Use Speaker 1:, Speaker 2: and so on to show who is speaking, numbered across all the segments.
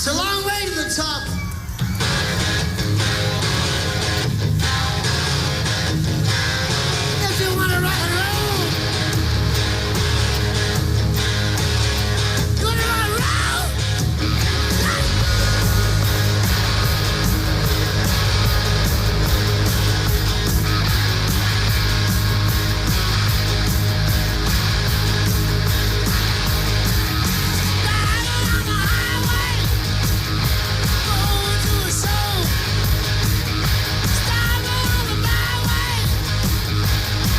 Speaker 1: It's a long way to the top. If you want to rock and roll, you want to rock and roll? Riding on the highway, going to a show. Stopping on the byway,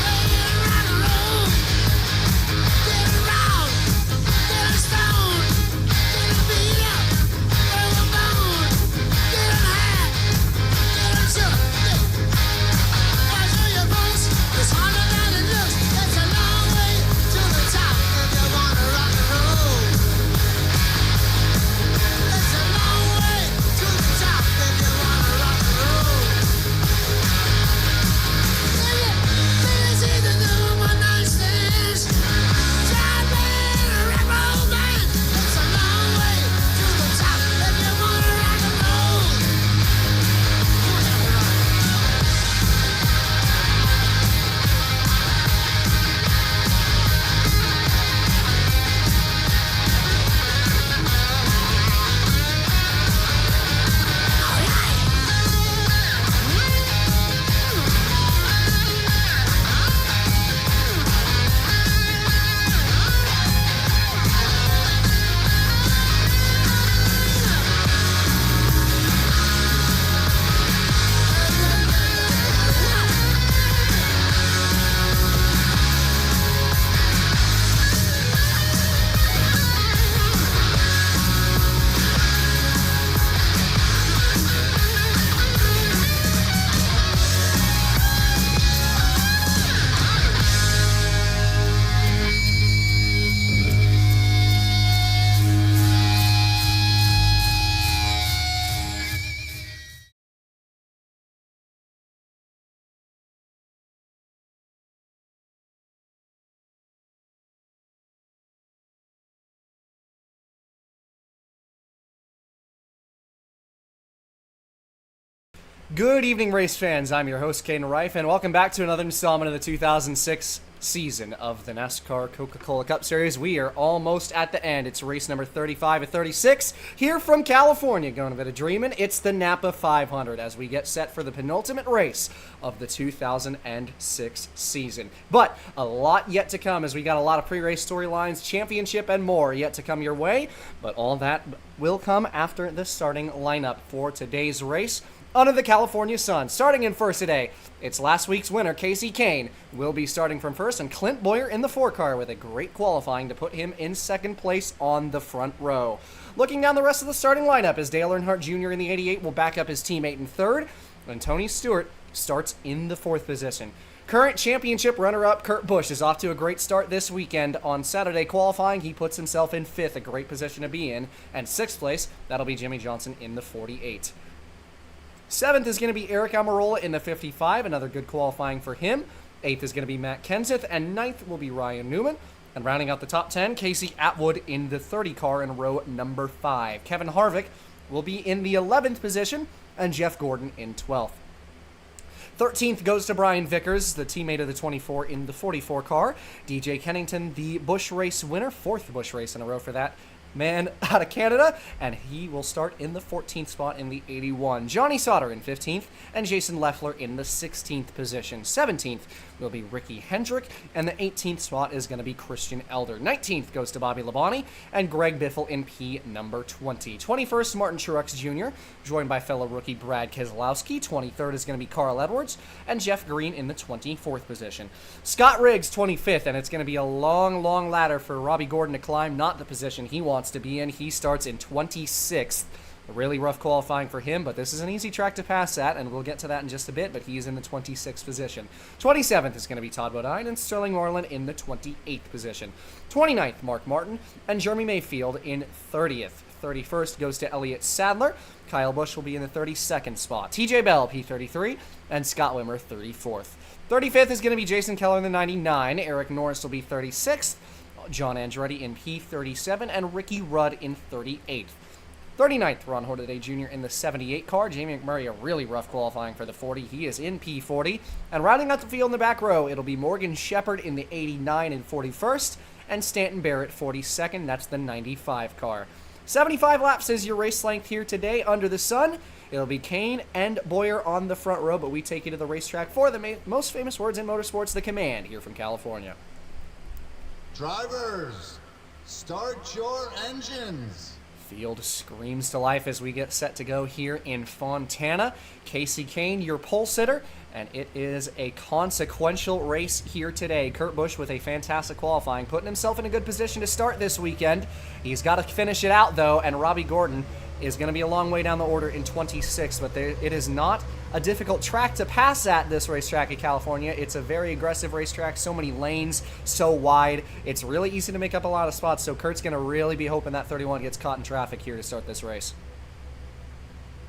Speaker 1: playing rock and roll. Getting round, getting stoned, getting beat up, getting boned, getting high, getting shook. Watch on your bones, it's harder than it looks. It's a long way to the top if you wanna rock and roll. It's a long way to the top if you wanna rock and roll. It's easy to do one night stands. Try playing a rock and roll band. It's a long way to the top if you wanna rock and roll.
Speaker 2: Good evening, race fans. I'm your host, Caden Reif, and welcome back to another installment of the 2006 season of the NASCAR Coca-Cola Cup Series. We are almost at the end. It's race number 35 of 36 here from California. Going a bit of dreaming. It's the Napa 500 as we get set for the penultimate race of the 2006 season. But a lot yet to come as we got a lot of pre-race storylines, championship, and more yet to come your way. But all that will come after the starting lineup for today's race. Under the California sun. Starting in first today, it's last week's winner, Casey Kane, will be starting from first, and Clint Boyer in the 4-car with a great qualifying to put him in second place on the front row. Looking down the rest of the starting lineup, as Dale Earnhardt Jr. in the 88 will back up his teammate in third, and Tony Stewart starts in the 4th position. Current championship runner-up Kurt Busch is off to a great start this weekend. On Saturday qualifying, he puts himself in 5th, a great position to be in, and 6th place, that'll be Jimmy Johnson in the 48. 7th is going to be Eric Almirola in the 55, another good qualifying for him. 8th is going to be Matt Kenseth, and 9th will be Ryan Newman. And rounding out the top 10, Casey Atwood in the 30 car in row number 5. Kevin Harvick will be in the 11th position, and Jeff Gordon in 12th. 13th goes to Brian Vickers, the teammate of the 24 in the 44 car. DJ Kennington, the Busch race winner, 4th Busch race in a row for that man out of Canada, and he will start in the 14th spot in the 81. Johnny Sauter in 15th, and Jason Leffler in the 16th position. 17th will be Ricky Hendrick, and the 18th spot is going to be Christian Elder. 19th goes to Bobby Labonte, and Greg Biffle in P number 20. 21st, Martin Truex Jr., joined by fellow rookie Brad Keselowski. 23rd is going to be Carl Edwards, and Jeff Green in the 24th position. Scott Riggs, 25th, and it's going to be a long, long ladder for Robbie Gordon to climb, not the position he wants to be in. He starts in 26th. A really rough qualifying for him, but this is an easy track to pass at, and we'll get to that in just a bit, but he's in the 26th position. 27th is going to be Todd Bodine, and Sterling Moreland in the 28th position. 29th, Mark Martin, and Jeremy Mayfield in 30th. 31st goes to Elliott Sadler. Kyle Busch will be in the 32nd spot. TJ Bell, P33, and Scott Wimmer, 34th. 35th is going to be Jason Keller in the 99. Eric Norris will be 36th. John Andretti in P37, and Ricky Rudd in 38th. 39th, Ron Hornaday Jr. in the 78 car. Jamie McMurray, a really rough qualifying for the 40. He is in P40. And rounding out the field in the back row, it'll be Morgan Shepherd in the 89 and 41st, and Stanton Barrett 42nd. That's the 95 car. 75 laps is your race length here today under the sun. It'll be Kane and Boyer on the front row, but we take you to the racetrack for the most famous words in motorsports, the command, here from California.
Speaker 3: Drivers, start your engines.
Speaker 2: Field screams to life as we get set to go here in Fontana. Casey Kane, your pole sitter, and it is a consequential race here today. Kurt Busch with a fantastic qualifying, putting himself in a good position to start this weekend. He's got to finish it out, though, and Robbie Gordon is going to be a long way down the order in 26th, but it is not a difficult track to pass at, this racetrack in California. It's a very aggressive racetrack, so many lanes, so wide. It's really easy to make up a lot of spots, so Kurt's going to really be hoping that 31 gets caught in traffic here to start this race.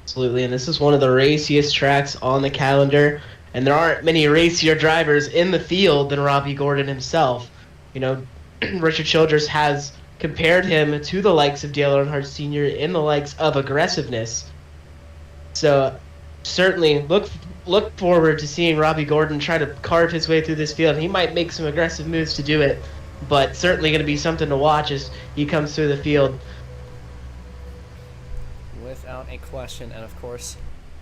Speaker 4: Absolutely, and this is one of the raciest tracks on the calendar, and there aren't many racier drivers in the field than Robbie Gordon himself. You know, Richard Childress has compared him to the likes of Dale Earnhardt Sr. in the likes of aggressiveness. So certainly look forward to seeing Robbie Gordon try to carve his way through this field. He might make some aggressive moves to do it, but certainly going to be something to watch as he comes through the field.
Speaker 2: Without a question, and of course,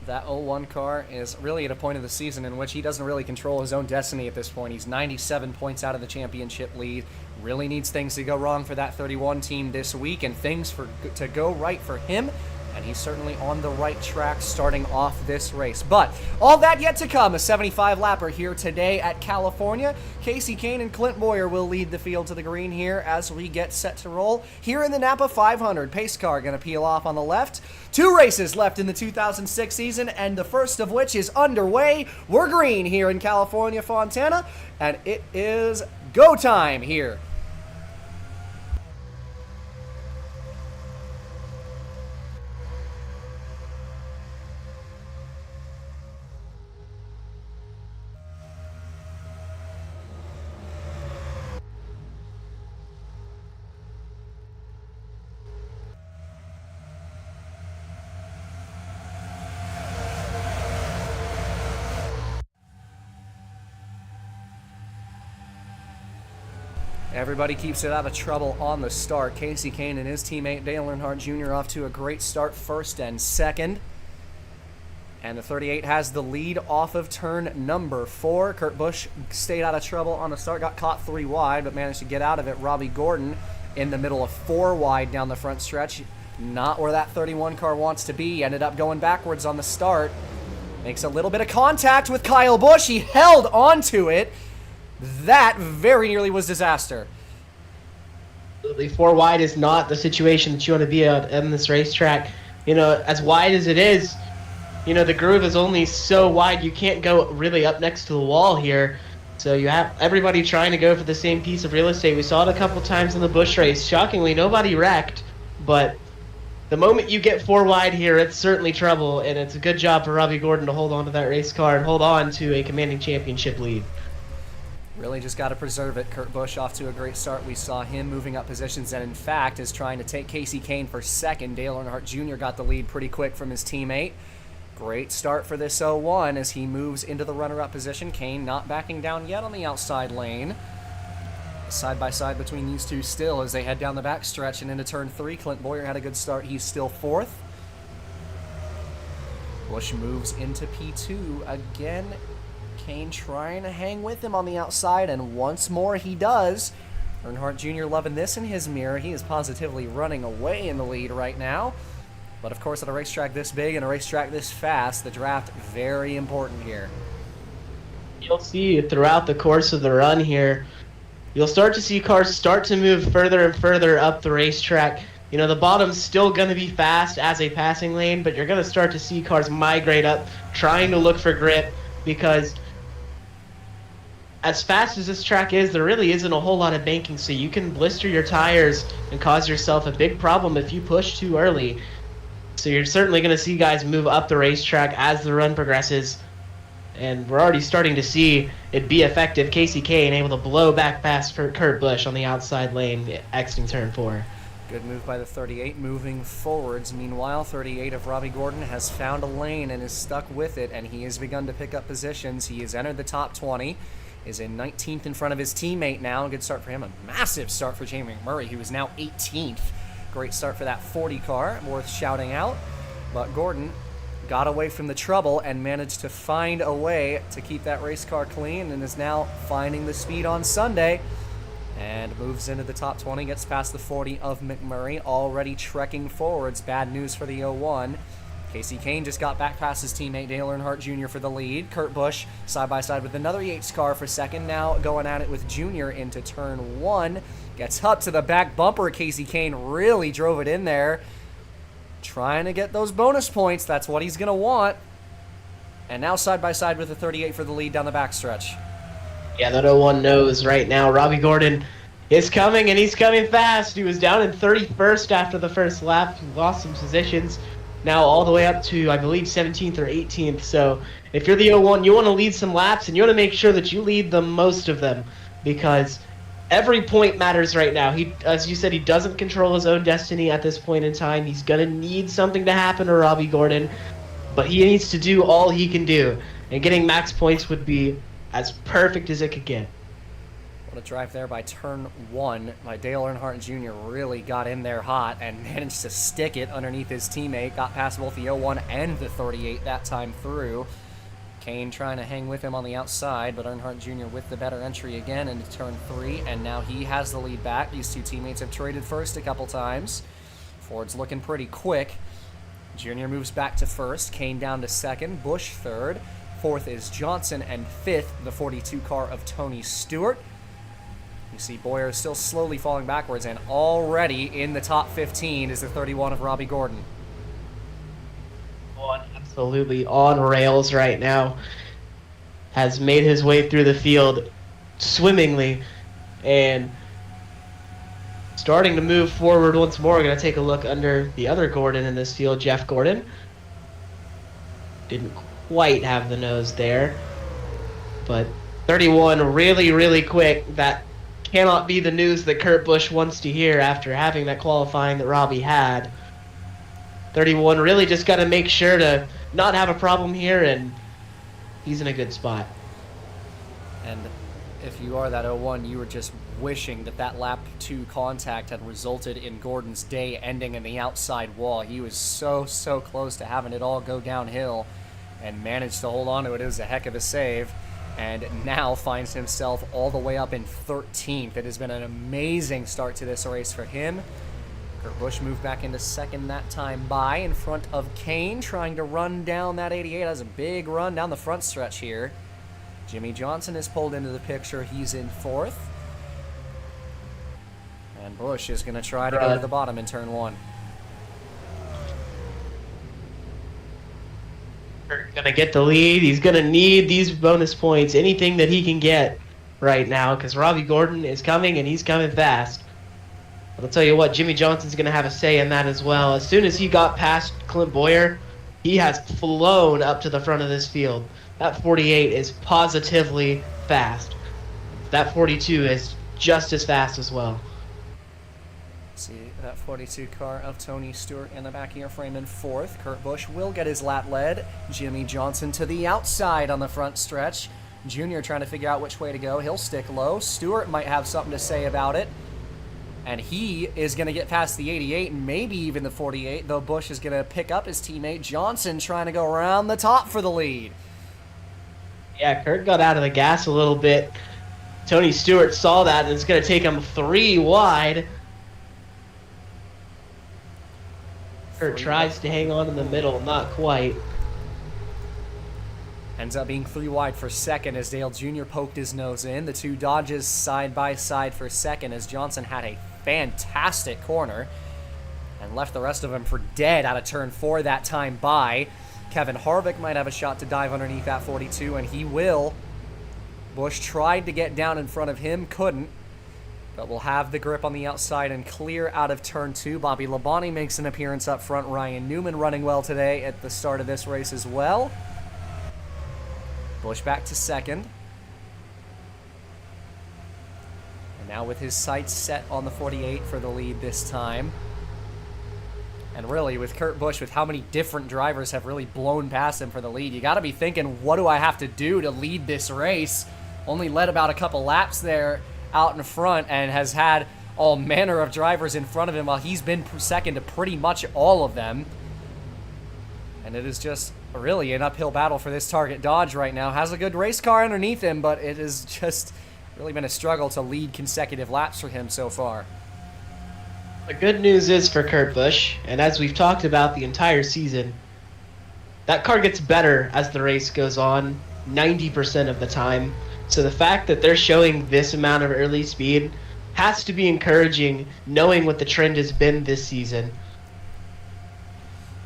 Speaker 2: that 01 car is really at a point of the season in which he doesn't really control his own destiny at this point. He's 97 points out of the championship lead. Really needs things to go wrong for that 31 team this week and things to go right for him. And he's certainly on the right track starting off this race. But all that yet to come. A 75-lapper here today at California. Casey Kane and Clint Boyer will lead the field to the green here as we get set to roll. Here in the Napa 500, pace car going to peel off on the left. 2 races left in the 2006 season, and the first of which is underway. We're green here in California, Fontana, and it is go time here. Everybody keeps it out of trouble on the start. Casey Kane and his teammate Dale Earnhardt Jr. off to a great start, first and second. And the 38 has the lead off of turn number 4. Kurt Busch stayed out of trouble on the start, got caught 3 wide, but managed to get out of it. Robbie Gordon in the middle of 4 wide down the front stretch. Not where that 31 car wants to be. Ended up going backwards on the start. Makes a little bit of contact with Kyle Busch. He held onto it. That very nearly was disaster.
Speaker 4: 4 wide is not the situation that you want to be in this racetrack. You know, as wide as it is, you know, the groove is only so wide. You can't go really up next to the wall here. So you have everybody trying to go for the same piece of real estate. We saw it a couple times in the Busch race. Shockingly, nobody wrecked. But the moment you get 4 wide here, it's certainly trouble. And it's a good job for Robbie Gordon to hold on to that race car and hold on to a commanding championship lead.
Speaker 2: Really just got to preserve it. Kurt Busch off to a great start. We saw him moving up positions and, in fact, is trying to take Casey Kane for second. Dale Earnhardt Jr. got the lead pretty quick from his teammate. Great start for this 01 as he moves into the runner-up position. Kane not backing down yet on the outside lane. Side by side between these two still as they head down the back stretch and into turn 3. Clint Boyer had a good start. He's still 4th. Busch moves into P2 again. Kane trying to hang with him on the outside, and once more he does. Earnhardt Jr. loving this in his mirror. He is positively running away in the lead right now. But of course, at a racetrack this big and a racetrack this fast, the draft very important here.
Speaker 4: You'll see throughout the course of the run here, you'll start to see cars start to move further and further up the racetrack. You know, the bottom's still going to be fast as a passing lane, but you're going to start to see cars migrate up, trying to look for grip, because as fast as this track is, there really isn't a whole lot of banking, so you can blister your tires and cause yourself a big problem if you push too early. So you're certainly going to see guys move up the racetrack as the run progresses, and we're already starting to see it be effective. Casey Kane able to blow back past Kurt Busch on the outside lane, exiting turn 4.
Speaker 2: Good move by the 38, moving forwards. Meanwhile, 38 of Robbie Gordon has found a lane and is stuck with it, and he has begun to pick up positions. He has entered the top 20, is in 19th in front of his teammate now. A good start for him. A massive start for Jamie McMurray, who is now 18th. Great start for that 40 car, worth shouting out. But Gordon got away from the trouble and managed to find a way to keep that race car clean, and is now finding the speed on Sunday. And moves into the top 20, gets past the 40 of McMurray, already trekking forwards. Bad news for the 01. Casey Kane just got back past his teammate Dale Earnhardt Jr. for the lead. Kurt Busch side by side with another Yates car for second. Now going at it with Jr. into turn 1. Gets up to the back bumper. Casey Kane really drove it in there. Trying to get those bonus points. That's what he's going to want. And now side by side with the 38 for the lead down the backstretch.
Speaker 4: Yeah, that 01 knows right now. Robbie Gordon is coming, and he's coming fast. He was down in 31st after the first lap. He lost some positions. Now all the way up to, I believe, 17th or 18th. So if you're the 01, you want to lead some laps, and you want to make sure that you lead the most of them, because every point matters right now. He, as you said, he doesn't control his own destiny at this point in time. He's going to need something to happen to Robbie Gordon, but he needs to do all he can do. And getting max points would be as perfect as it could get.
Speaker 2: What a drive there by turn 1. My Dale Earnhardt Jr. really got in there hot and managed to stick it underneath his teammate. Got past both the 01 and the 38 that time through. Kane trying to hang with him on the outside, but Earnhardt Jr. with the better entry again into turn 3, and now he has the lead back. These two teammates have traded first a couple times. Ford's looking pretty quick. Jr. moves back to first. Kane down to second. Busch third. Fourth is Johnson, and fifth, the 42 car of Tony Stewart. You see Boyer still slowly falling backwards, and already in the top 15 is the 31 of Robbie Gordon.
Speaker 4: Absolutely on rails right now. Has made his way through the field swimmingly, and starting to move forward once more. We're going to take a look under the other Gordon in this field, Jeff Gordon. Didn't quite have the nose there, but 31 really, really quick. That cannot be the news that Kurt Busch wants to hear after having that qualifying that Robbie had. 31 really just got to make sure to not have a problem here, and he's in a good spot.
Speaker 2: And if you are that 01, you were just wishing that that lap 2 contact had resulted in Gordon's day ending in the outside wall. He was so close to having it all go downhill and managed to hold on to it. It was a heck of a save, and now finds himself all the way up in 13th. It has been an amazing start to this race for him. Kurt Busch moved back into second that time by in front of Kane, trying to run down that 88. Has a big run down the front stretch here. Jimmy Johnson is pulled into the picture. He's in fourth. And Busch is going to try to go to the bottom in turn 1.
Speaker 4: Gonna get the lead. He's gonna need these bonus points, anything that he can get right now, because Robbie Gordon is coming, and he's coming fast. But I'll tell you what, Jimmy Johnson's gonna have a say in that as well. As soon as he got past Clint Boyer, he has flown up to the front of this field. That 48 is positively fast. That 42 is just as fast as well.
Speaker 2: See that 42 car of Tony Stewart in the back of your frame in fourth. Kurt Busch will get his lap led. Jimmy Johnson to the outside on the front stretch. Junior trying to figure out which way to go. He'll stick low. Stewart might have something to say about it. And he is going to get past the 88 and maybe even the 48, though Busch is going to pick up his teammate Johnson, trying to go around the top for the lead.
Speaker 4: Yeah, Kurt got out of the gas a little bit. Tony Stewart saw that, and it's going to take him 3 wide. Kurt tries to hang on in the middle, not quite.
Speaker 2: Ends up being 3 wide for second as Dale Jr. poked his nose in. The two Dodges side by side for second as Johnson had a fantastic corner and left the rest of them for dead out of turn 4 that time by. Kevin Harvick might have a shot to dive underneath that 42, and he will. Busch tried to get down in front of him, couldn't. But we'll have the grip on the outside and clear out of turn 2. Bobby Labonte makes an appearance up front. Ryan Newman running well today at the start of this race as well. Busch back to second. And Now with his sights set on the 48 for the lead this time. And really, with Kurt Busch, with how many different drivers have really blown past him for the lead, you got to be thinking, what do I have to do to lead this race? Only led about a couple laps there out in front and has had all manner of drivers in front of him while he's been second to pretty much all of them. And it is just really an uphill battle for this Target Dodge right now. Has a good race car underneath him, but it has just really been a struggle to lead consecutive laps for him so far.
Speaker 4: The good news is for Kurt Busch, and as we've talked about the entire season, that car gets better as the race goes on 90% of the time. So the fact that they're showing this amount of early speed has to be encouraging, knowing what the trend has been this season.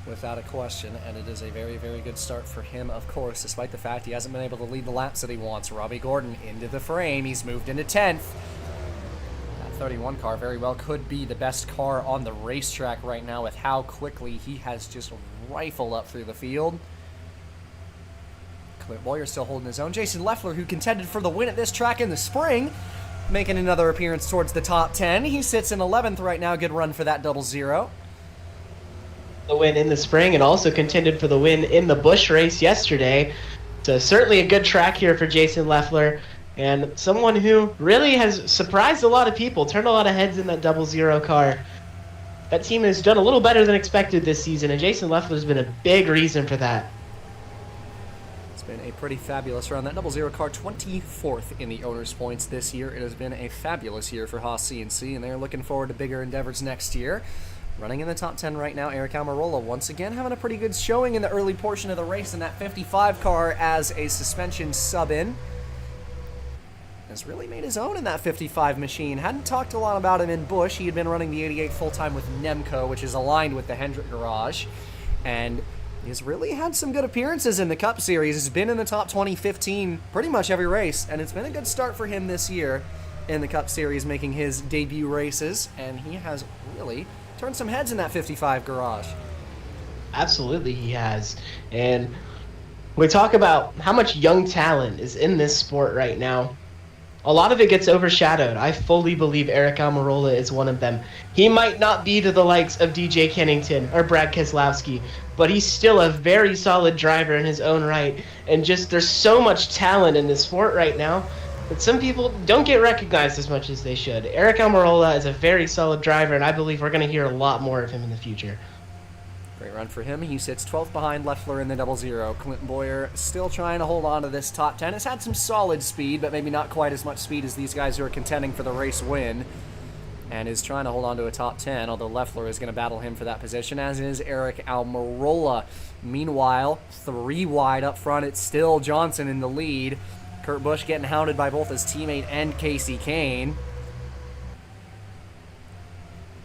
Speaker 2: Without a question, and it is a very, very good start for him, of course, despite the fact he hasn't been able to lead the laps that he wants. Robbie Gordon into the frame. He's moved into 10th. That 31 car very well could be the best car on the racetrack right now with how quickly he has just rifled up through the field. Clint Boyer still holding his own. Jason Leffler, who contended for the win at this track in the spring, making another appearance towards the top 10. He sits in 11th right now. Good run for that 00.
Speaker 4: The win in the spring and also contended for the win in the Busch race yesterday. So certainly a good track here for Jason Leffler, and someone who really has surprised a lot of people, turned a lot of heads in that 00 car. That team has done a little better than expected this season, and Jason Leffler's been a big reason for that.
Speaker 2: It's been a pretty fabulous run. That 00 car 24th in the owners' points this year. It has been a fabulous year for Haas CNC, and they're looking forward to bigger endeavors next year. Running in the top 10 right now, Eric Almirola once again having a pretty good showing in the early portion of the race in that 55 car as a suspension sub-in. Has really made his own in that 55 machine. Hadn't talked a lot about him in Busch. He had been running the 88 full-time with Nemco, which is aligned with the Hendrick Garage. And he's really had some good appearances in the Cup Series. He's been in the top 20, 15, pretty much every race. And it's been a good start for him this year in the Cup Series, making his debut races. And he has really turned some heads in that 55 garage.
Speaker 4: Absolutely he has. And we talk about how much young talent is in this sport right now. A lot of it gets overshadowed. I fully believe Eric Almirola is one of them. He might not be to the likes of DJ Kennington or Brad Keselowski, but he's still a very solid driver in his own right. And just there's so much talent in this sport right now that some people don't get recognized as much as they should. Eric Almirola is a very solid driver, and I believe we're going to hear a lot more of him in the future.
Speaker 2: Great run for him. He sits 12th behind Leffler in the 00. Clinton Boyer still trying to hold on to this top 10. Has had some solid speed, but maybe not quite as much speed as these guys who are contending for the race win. And is trying to hold on to a top 10, although Leffler is going to battle him for that position, as is Eric Almirola. Meanwhile, 3 wide up front, it's still Johnson in the lead. Kurt Busch getting hounded by both his teammate and Casey Kane.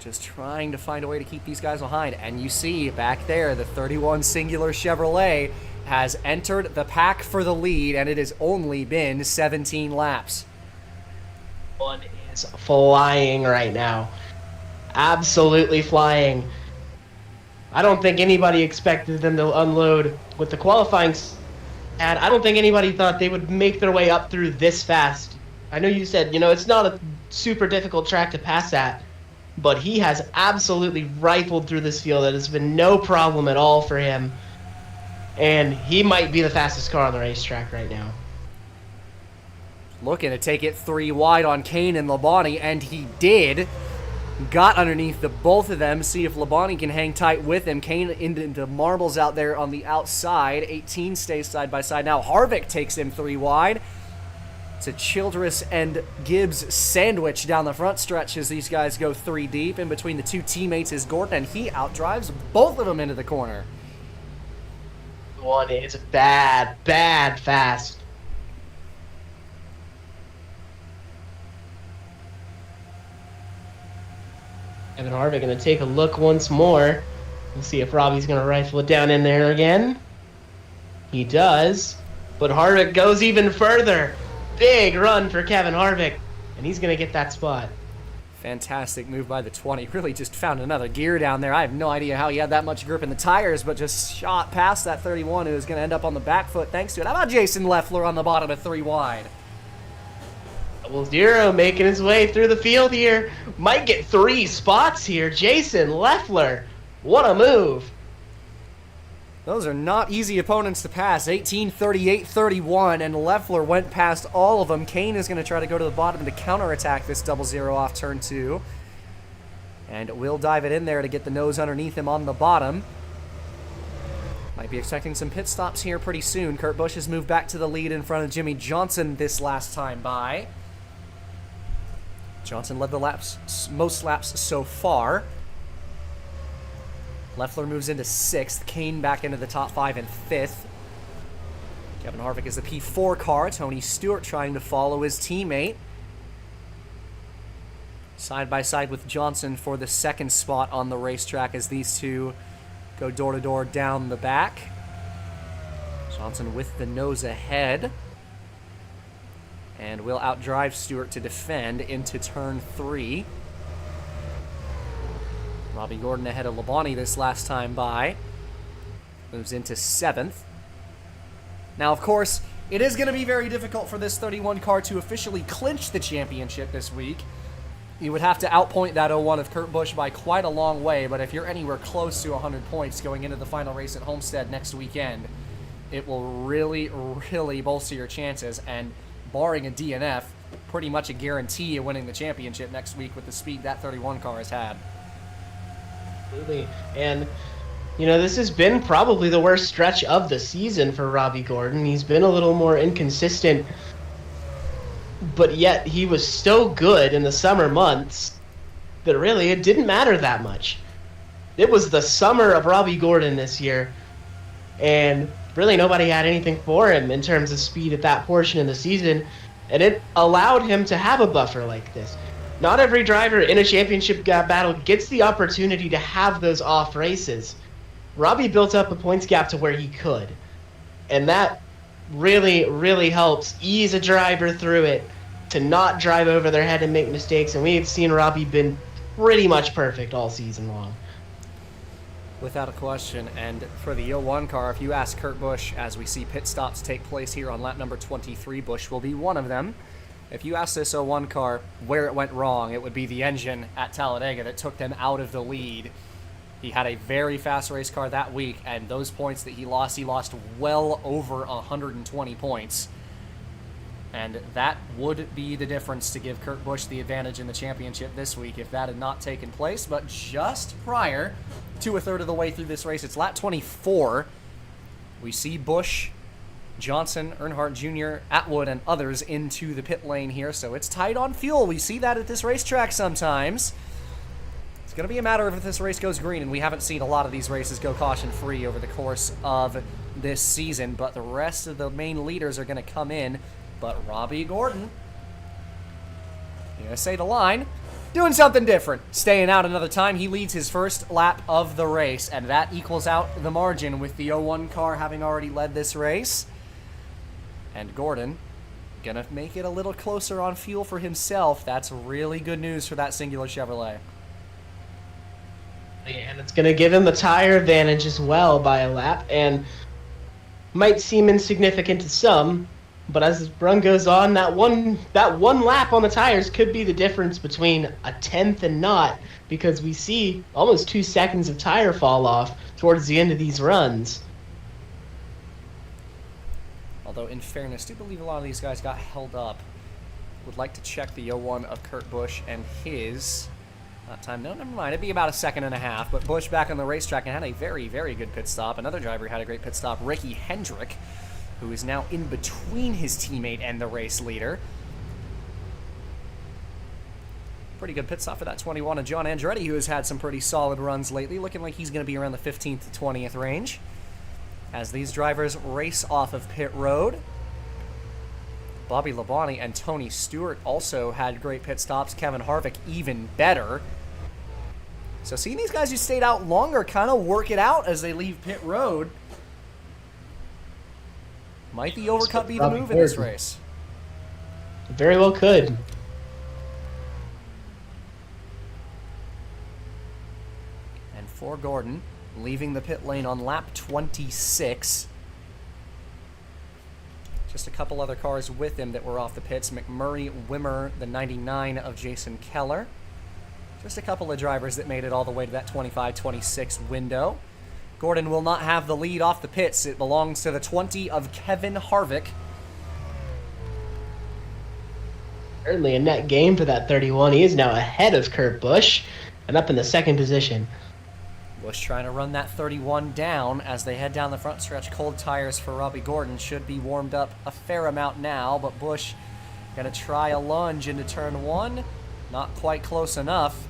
Speaker 2: Just trying to find a way to keep these guys behind. And you see back there, the 31 Singular Chevrolet has entered the pack for the lead, and it has only been 17 laps.
Speaker 4: One is flying right now. Absolutely flying. I don't think anybody expected them to unload with the qualifying, and I don't think anybody thought they would make their way up through this fast. I know you said, it's not a super difficult track to pass at, but he has absolutely rifled through this field. It has been no problem at all for him, and he might be the fastest car on the racetrack right now.
Speaker 2: Looking to take it 3 wide on Kane and Labonte, and he did. Got underneath the both of them, see if Labonte can hang tight with him. Kane into marbles out there on the outside. 18 stays side by side. Now Harvick takes him 3 wide. It's a Childress and Gibbs sandwich down the front stretch as these guys go 3 deep. In between the 2 teammates is Gordon, and he outdrives both of them into the corner.
Speaker 4: One is bad fast. Kevin Harvick going to take a look once more. We'll see if Robbie's going to rifle it down in there again. He does. But Harvick goes even further. Big run for Kevin Harvick. And he's going to get that spot.
Speaker 2: Fantastic move by the 20. Really just found another gear down there. I have no idea how he had that much grip in the tires, but just shot past that 31 who is going to end up on the back foot thanks to it. How about Jason Leffler on the bottom of 3 wide?
Speaker 4: Double zero making his way through the field here. Might get 3 spots here. Jason Leffler, what a move.
Speaker 2: Those are not easy opponents to pass. 18, 38, 31, and Leffler went past all of them. Kane is going to try to go to the bottom to counterattack this 0-0 off turn 2. And will dive it in there to get the nose underneath him on the bottom. Might be expecting some pit stops here pretty soon. Kurt Busch has moved back to the lead in front of Jimmy Johnson this last time by. Johnson led the most laps so far. Leffler moves into 6th. Kane back into the top 5 and 5th. Kevin Harvick is the P4 car. Tony Stewart trying to follow his teammate. Side by side with Johnson for the 2nd spot on the racetrack as these two go door to door down the back. Johnson with the nose ahead. And will outdrive Stewart to defend into turn 3. Robbie Gordon ahead of Labonte this last time by. Moves into 7th. Now, of course, it is going to be very difficult for this 31 car to officially clinch the championship this week. You would have to outpoint that 01 of Kurt Busch by quite a long way, but if you're anywhere close to 100 points going into the final race at Homestead next weekend, it will really, really bolster your chances, and barring a DNF, pretty much a guarantee of winning the championship next week with the speed that 31 car has had.
Speaker 4: Absolutely. And, you know, this has been probably the worst stretch of the season for Robbie Gordon. He's been a little more inconsistent, but yet he was so good in the summer months that really it didn't matter that much. It was the summer of Robbie Gordon this year, and really nobody had anything for him in terms of speed at that portion of the season, and it allowed him to have a buffer like this. Not every driver in a championship battle gets the opportunity to have those off races. Robbie built up a points gap to where he could, and that really, really helps ease a driver through it to not drive over their head and make mistakes, and we've seen Robbie been pretty much perfect all season long.
Speaker 2: Without a question, and for the 01 car, if you ask Kurt Busch, as we see pit stops take place here on lap number 23, Busch will be one of them. If you ask this 01 car where it went wrong, it would be the engine at Talladega that took them out of the lead. He had a very fast race car that week, and those points that he lost well over 120 points. And that would be the difference to give Kurt Busch the advantage in the championship this week if that had not taken place. But just prior to a third of the way through this race, it's lap 24, we see Busch, Johnson, Earnhardt Jr., Atwood, and others into the pit lane here. So it's tight on fuel. We see that at this racetrack sometimes. It's going to be a matter of if this race goes green, and we haven't seen a lot of these races go caution-free over the course of this season, but the rest of the main leaders are going to come in. But Robbie Gordon, you gotta say the line, doing something different. Staying out another time. He leads his first lap of the race, and that equals out the margin with the 01 car having already led this race. And Gordon gonna make it a little closer on fuel for himself. That's really good news for that singular Chevrolet.
Speaker 4: And it's going to give him the tire advantage as well by a lap, and might seem insignificant to some, but as the run goes on, that one lap on the tires could be the difference between a tenth and not, because we see almost 2 seconds of tire fall off towards the end of these runs.
Speaker 2: Although, in fairness, I do believe a lot of these guys got held up. Would like to check the 01 of Kurt Busch and his time. No, never mind. It'd be about a second and a half. But Busch back on the racetrack and had a very, very good pit stop. Another driver had a great pit stop, Ricky Hendrick, who is now in between his teammate and the race leader. Pretty good pit stop for that 21 of John Andretti, who has had some pretty solid runs lately, looking like he's going to be around the 15th to 20th range. As these drivers race off of pit road, Bobby Labonte and Tony Stewart also had great pit stops. Kevin Harvick even better. So seeing these guys who stayed out longer kind of work it out as they leave pit road. Might the overcut be the move in this race?
Speaker 4: Very well could.
Speaker 2: And for Gordon, leaving the pit lane on lap 26. Just a couple other cars with him that were off the pits. McMurray, Wimmer, the 99 of Jason Keller. Just a couple of drivers that made it all the way to that 25-26 window. Gordon will not have the lead off the pits. It belongs to the 20 of Kevin Harvick.
Speaker 4: Certainly a net gain for that 31. He is now ahead of Kurt Busch and up in the second position.
Speaker 2: Busch trying to run that 31 down as they head down the front stretch. Cold tires for Robbie Gordon should be warmed up a fair amount now, but Busch going to try a lunge into turn 1. Not quite close enough.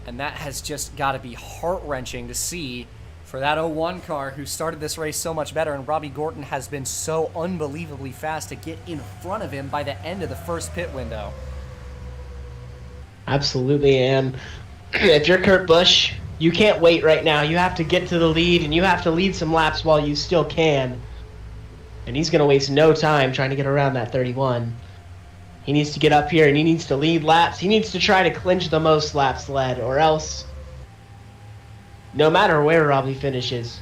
Speaker 2: And that has just got to be heart-wrenching to see for that 01 car who started this race so much better, and Robbie Gordon has been so unbelievably fast to get in front of him by the end of the first pit window.
Speaker 4: Absolutely, and if you're Kurt Busch, you can't wait right now. You have to get to the lead, and you have to lead some laps while you still can. And he's going to waste no time trying to get around that 31. He needs to get up here, and he needs to lead laps. He needs to try to clinch the most laps led, or else, no matter where Robbie finishes,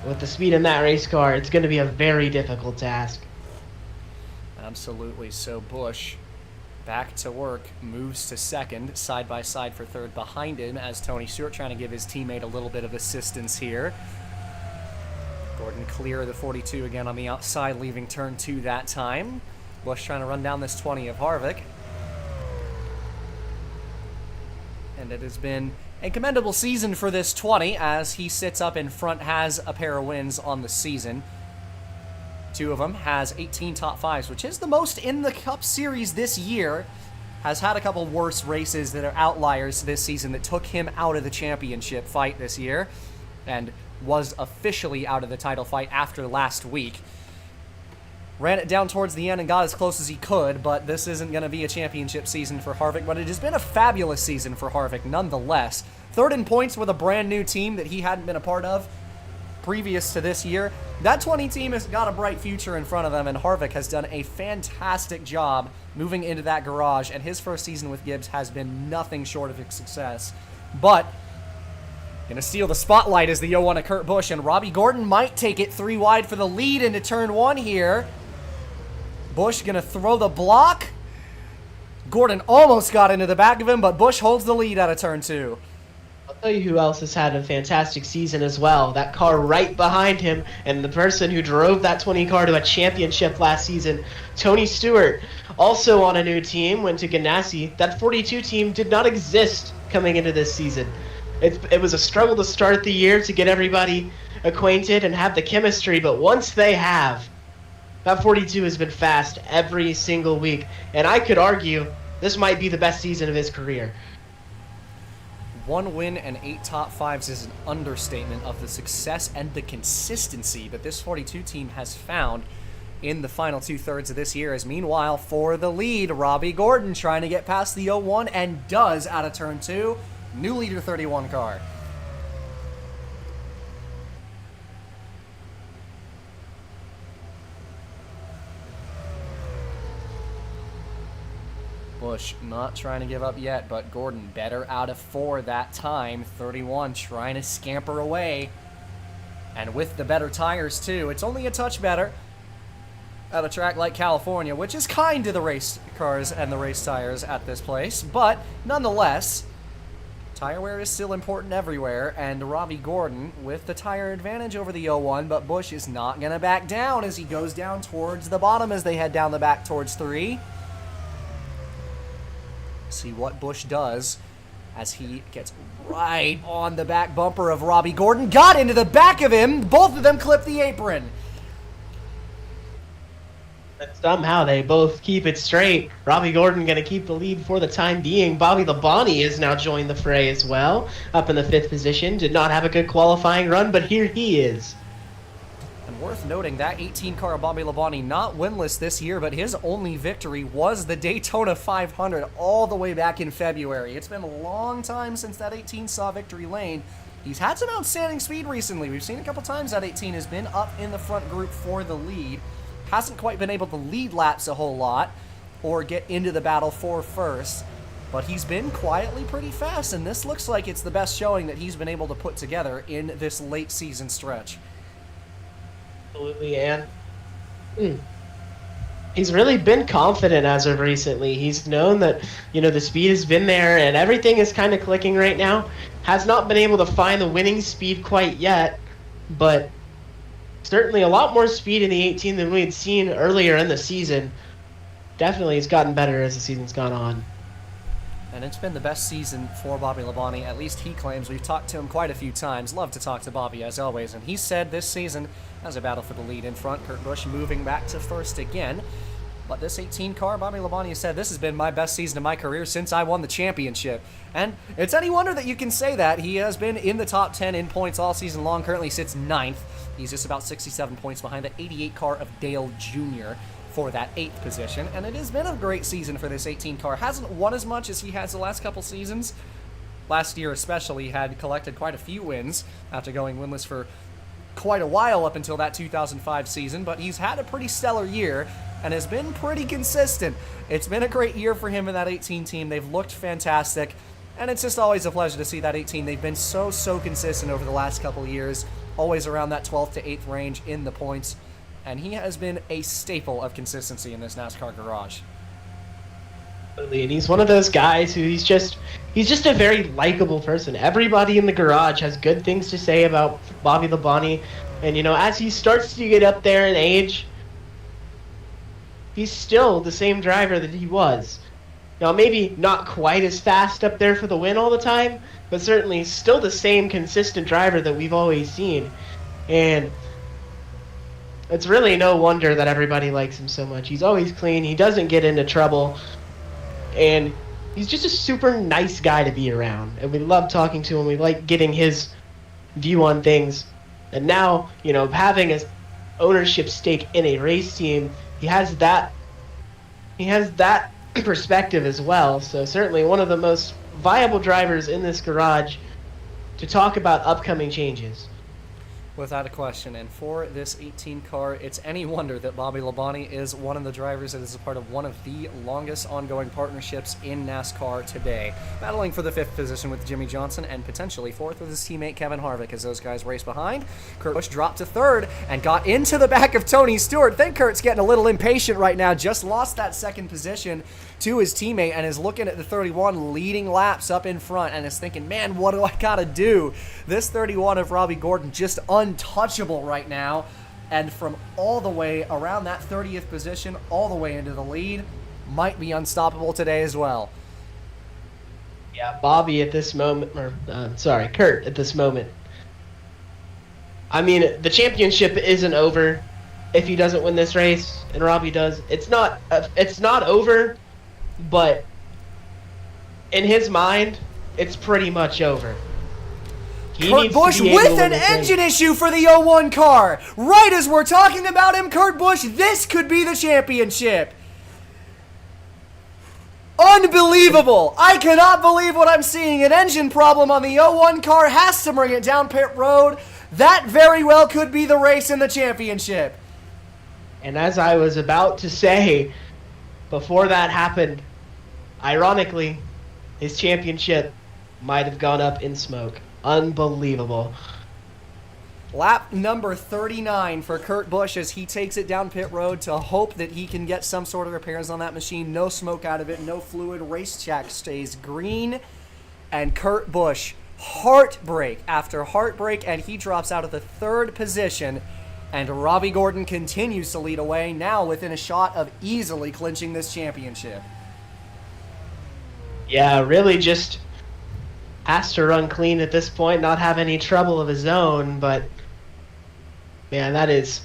Speaker 4: with the speed in that race car, it's going to be a very difficult task.
Speaker 2: Absolutely. So Busch back to work, moves to second, side by side for third behind him as Tony Stewart trying to give his teammate a little bit of assistance here. Gordon clear of the 42 again on the outside, leaving turn 2 that time. Busch trying to run down this 20 of Harvick. And it has been a commendable season for this 20 as he sits up in front, has a pair of wins on the season. 2 of them, has 18 top 5s, which is the most in the Cup Series this year. Has had a couple worse races that are outliers this season that took him out of the championship fight this year and was officially out of the title fight after last week. Ran it down towards the end and got as close as he could, but this isn't going to be a championship season for Harvick, but it has been a fabulous season for Harvick nonetheless. Third in points with a brand new team that he hadn't been a part of previous to this year. That 20 team has got a bright future in front of them, and Harvick has done a fantastic job moving into that garage, and his first season with Gibbs has been nothing short of a success. But going to steal the spotlight is the 01 of Kurt Busch, and Robbie Gordon might take it 3 wide for the lead into turn 1 here. Busch going to throw the block. Gordon almost got into the back of him, but Busch holds the lead out of turn 2.
Speaker 4: I'll tell you who else has had a fantastic season as well. That car right behind him, and the person who drove that 20 car to a championship last season, Tony Stewart, also on a new team, went to Ganassi. That 42 team did not exist coming into this season. It was a struggle to start the year to get everybody acquainted and have the chemistry, but once they have, that 42 has been fast every single week, and I could argue this might be the best season of his career.
Speaker 2: 1 win and 8 top 5s is an understatement of the success and the consistency that this 42 team has found in the final 2/3 of this year. As meanwhile, for the lead, Robbie Gordon trying to get past the 01 and does out of turn 2. New leader 31 car. Busch not trying to give up yet, but Gordon better out of 4 that time. 31 trying to scamper away. And with the better tires too. It's only a touch better at a track like California, which is kind to the race cars and the race tires at this place. But nonetheless, tire wear is still important everywhere. And Robbie Gordon with the tire advantage over the 01, but Busch is not going to back down as he goes down towards the bottom as they head down the back towards 3. See what Busch does as he gets right on the back bumper of Robbie Gordon. Got into the back of him. Both of them clip the apron.
Speaker 4: But somehow they both keep it straight. Robbie Gordon going to keep the lead for the time being. Bobby Labonte has now joined the fray as well. Up in the 5th position. Did not have a good qualifying run, but here he is.
Speaker 2: And worth noting, that 18 car of Bobby Labonte not winless this year, but his only victory was the Daytona 500 all the way back in February. It's been a long time since that 18 saw victory lane. He's had some outstanding speed recently. We've seen a couple times that 18 has been up in the front group for the lead. Hasn't quite been able to lead laps a whole lot or get into the battle for first, but he's been quietly pretty fast, and this looks like it's the best showing that he's been able to put together in this late season stretch.
Speaker 4: Absolutely, and Mm. He's really been confident as of recently. He's known that, the speed has been there and everything is kind of clicking right now. Has not been able to find the winning speed quite yet, but certainly a lot more speed in the 18 than we had seen earlier in the season. Definitely has gotten better as the season's gone on.
Speaker 2: And it's been the best season for Bobby Labonte, at least he claims. We've talked to him quite a few times. Love to talk to Bobby, as always. And he said this season has a battle for the lead in front. Kurt Busch moving back to first again. But this 18 car, Bobby Labonte said, this has been my best season of my career since I won the championship. And it's any wonder that you can say that. He has been in the top 10 in points all season long, currently sits 9th. He's just about 67 points behind the 88 car of Dale Jr. for that 8th position, and it has been a great season for this 18 car. Hasn't won as much as he has the last couple seasons. Last year especially had collected quite a few wins after going winless for quite a while up until that 2005 season, but he's had a pretty stellar year and has been pretty consistent. It's been a great year for him in that 18 team. They've looked fantastic, and it's just always a pleasure to see that 18. They've been so consistent over the last couple of years, always around that 12th to 8th range in the points. And he has been a staple of consistency in this NASCAR garage.
Speaker 4: And he's one of those guys who he's just a very likable person. Everybody in the garage has good things to say about Bobby Labonte. And, as he starts to get up there in age, he's still the same driver that he was. Now, maybe not quite as fast up there for the win all the time, but certainly still the same consistent driver that we've always seen. And it's really no wonder that everybody likes him so much. He's always clean. He doesn't get into trouble. And he's just a super nice guy to be around. And we love talking to him. We like getting his view on things. And now, having his ownership stake in a race team, he has that perspective as well. So certainly one of the most viable drivers in this garage to talk about upcoming changes.
Speaker 2: Without a question. And for this 18 car, it's any wonder that Bobby Labonte is one of the drivers that is a part of one of the longest ongoing partnerships in NASCAR today. Battling for the 5th position with Jimmy Johnson and potentially 4th with his teammate Kevin Harvick as those guys race behind. Kurt Busch dropped to 3rd and got into the back of Tony Stewart. Think Kurt's getting a little impatient right now. Just lost that 2nd position to his teammate and is looking at the 31 leading laps up in front and is thinking, man, what do I gotta do? This 31 of Robbie Gordon just untouchable right now, and from all the way around that 30th position all the way into the lead might be unstoppable today as well.
Speaker 4: Yeah, Bobby at this moment, Kurt at this moment. I mean, the championship isn't over if he doesn't win this race and Robbie does. It's not over, but in his mind, it's pretty much over.
Speaker 2: Kurt Busch with an engine issue for the 01 car. Right as we're talking about him, Kurt Busch, this could be the championship. Unbelievable. I cannot believe what I'm seeing. An engine problem on the 01 car has to bring it down pit road. That very well could be the race in the championship.
Speaker 4: And as I was about to say, before that happened, ironically, his championship might have gone up in smoke. Unbelievable.
Speaker 2: Lap number 39 for Kurt Busch as he takes it down pit road to hope that he can get some sort of repairs on that machine. No smoke out of it, no fluid. Racetrack stays green. And Kurt Busch, heartbreak after heartbreak, and he drops out of the 3rd position. And Robbie Gordon continues to lead away, now within a shot of easily clinching this championship.
Speaker 4: Yeah, really just has to run clean at this point, not have any trouble of his own, but man, that is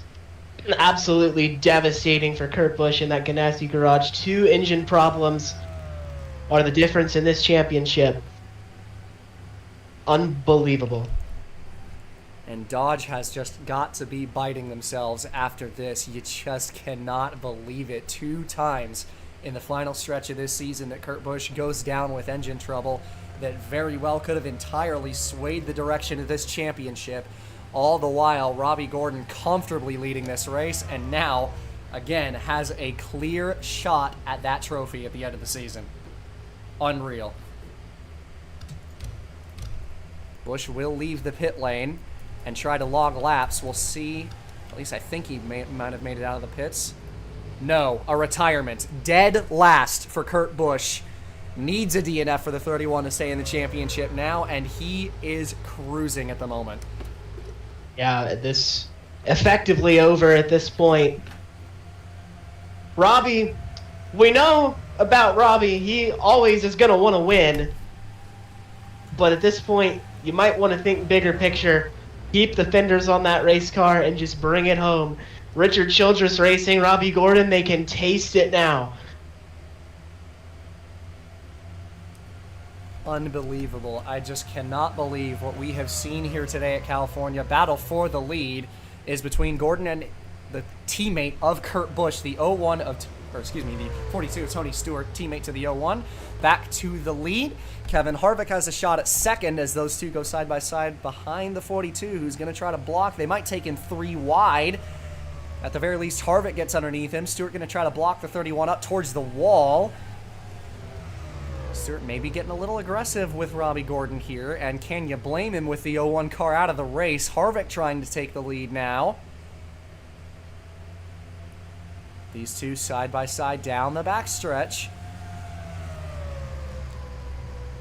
Speaker 4: absolutely devastating for Kurt Busch in that Ganassi garage. 2 engine problems are the difference in this championship. Unbelievable.
Speaker 2: And Dodge has just got to be biting themselves after this. You just cannot believe it. 2 times in the final stretch of this season that Kurt Busch goes down with engine trouble that very well could have entirely swayed the direction of this championship. All the while, Robbie Gordon comfortably leading this race, and now, again, has a clear shot at that trophy at the end of the season. Unreal. Busch will leave the pit lane and try to log laps. We'll see least I think he might have made it out of the pits. No, a retirement. Dead last for Kurt Busch. Needs a DNF for the 31 to stay in the championship now, and he is cruising at the moment.
Speaker 4: Yeah, this effectively over at this point. Robbie, we know about Robbie. He always is going to want to win. But at this point, you might want to think bigger picture. Keep the fenders on that race car and just bring it home. Richard Childress Racing, Robbie Gordon, they can taste it now.
Speaker 2: Unbelievable. I just cannot believe what we have seen here today at California. Battle for the lead is between Gordon and the teammate of Kurt Busch, the 01 of, or excuse me, the 42 of Tony Stewart, teammate to the 01. Back to the lead. Kevin Harvick has a shot at second as those two go side by side behind the 42, who's going to try to block. They might take him 3 wide. At the very least, Harvick gets underneath him. Stewart going to try to block the 31 up towards the wall. Stewart maybe getting a little aggressive with Robbie Gordon here, and can you blame him with the 01 car out of the race? Harvick trying to take the lead now. These two side by side down the backstretch.